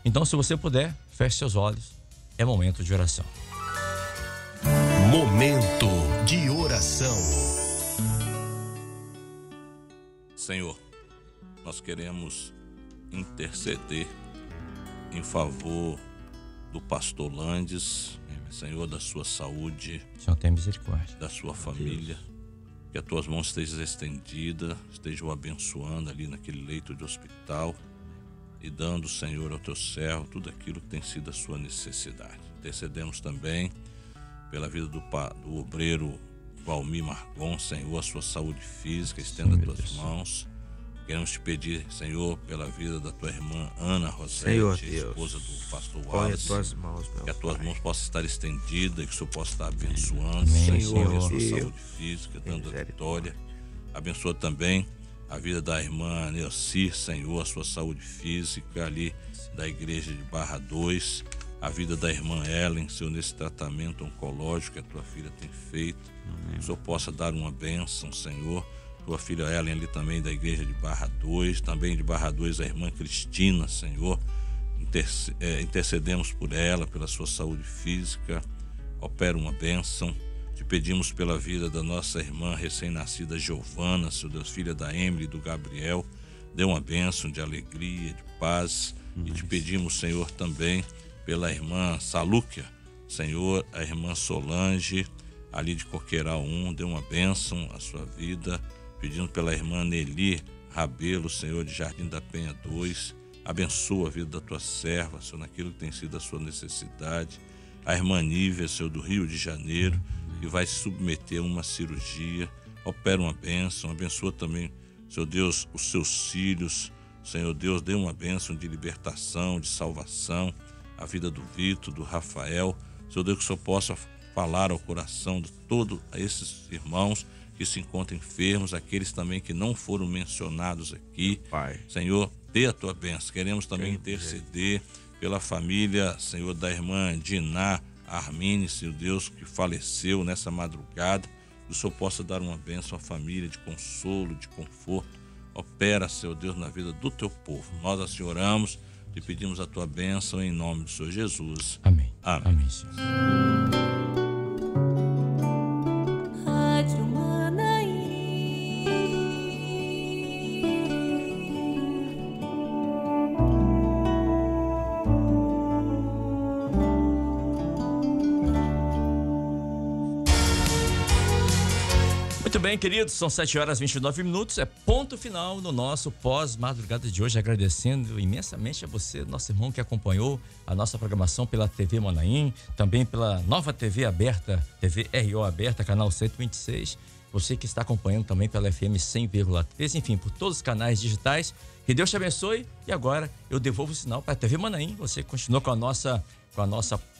Então, se você puder, feche seus olhos. É momento de oração. Momento de oração. Senhor, nós queremos interceder em favor do pastor Landes, Senhor, da sua saúde, Senhor, tenha misericórdia da sua família. Que as tuas mãos estejam estendidas, estejam abençoando ali naquele leito de hospital e dando, Senhor, ao teu servo tudo aquilo que tem sido a sua necessidade. Intercedemos também pela vida do obreiro Valmir Margon, Senhor, a sua saúde física, estenda as tuas mãos. Queremos te pedir, Senhor, pela vida da tua irmã Ana Rosete, esposa do pastor Wallace, que as tuas mãos possam estar estendidas e que o Senhor possa estar abençoando, Senhor, a sua saúde física, dando a vitória. Abençoa também a vida da irmã Neocir, Senhor, a sua saúde física ali da igreja de Barra 2, a vida da irmã Ellen, Senhor, nesse tratamento oncológico que a tua filha tem feito. Que o Senhor possa dar uma bênção, Senhor. Tua filha Ellen ali também da igreja de Barra 2, também de Barra 2 a irmã Cristina, Senhor, intercedemos por ela, pela sua saúde física, opera uma bênção. Te pedimos pela vida da nossa irmã recém-nascida Giovana, Senhor Deus, filha da Emily e do Gabriel, dê uma bênção de alegria, de paz. E te pedimos, Senhor, também pela irmã Salúquia, Senhor, a irmã Solange ali de Coqueiral 1, dê uma bênção à sua vida. pedindo pela irmã Nelly Rabelo, Senhor, de Jardim da Penha 2. Abençoa a vida da tua serva, Senhor, naquilo que tem sido a sua necessidade. A irmã Nívia, Senhor, do Rio de Janeiro, que vai se submeter a uma cirurgia. Opera uma bênção, abençoa também, Senhor Deus, os seus filhos. Senhor Deus, dê uma bênção de libertação, de salvação, a vida do Vitor, do Rafael. Senhor Deus, que o Senhor possa falar ao coração de todos esses irmãos que se encontram enfermos, aqueles também que não foram mencionados aqui. Pai. Senhor, dê a tua bênção. Queremos também interceder pela família, Senhor, da irmã Diná Armini, Senhor Deus, que faleceu nessa madrugada. Que o Senhor possa dar uma bênção à família de consolo, de conforto. Opera, Senhor Deus, na vida do teu povo. Nós assim oramos e pedimos a tua bênção em nome do Senhor Jesus. Amém. Amém. Amém, Senhor. Rádio Manaim. Muito bem, queridos, são 7h29. É ponto final no nosso pós-madrugada de hoje, agradecendo imensamente a você, nosso irmão que acompanhou a nossa programação pela TV Manaim, também pela nova TV aberta, TV RO aberta, canal 126, você que está acompanhando também pela FM 100,3, enfim, por todos os canais digitais. Que Deus te abençoe e agora eu devolvo o sinal para a TV Manaim, você continua com a nossa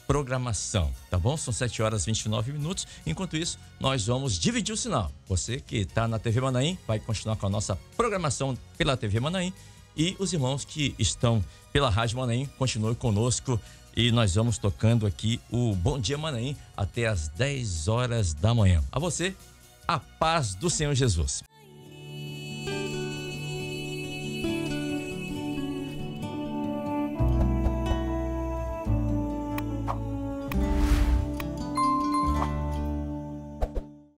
programação, tá bom? São 7h29. Enquanto isso, nós vamos dividir o sinal. Você que está na TV Manaim vai continuar com a nossa programação pela TV Manaim e os irmãos que estão pela Rádio Manaim continuem conosco e nós vamos tocando aqui o Bom Dia Manaim até as 10 horas da manhã. A você, a paz do Senhor Jesus.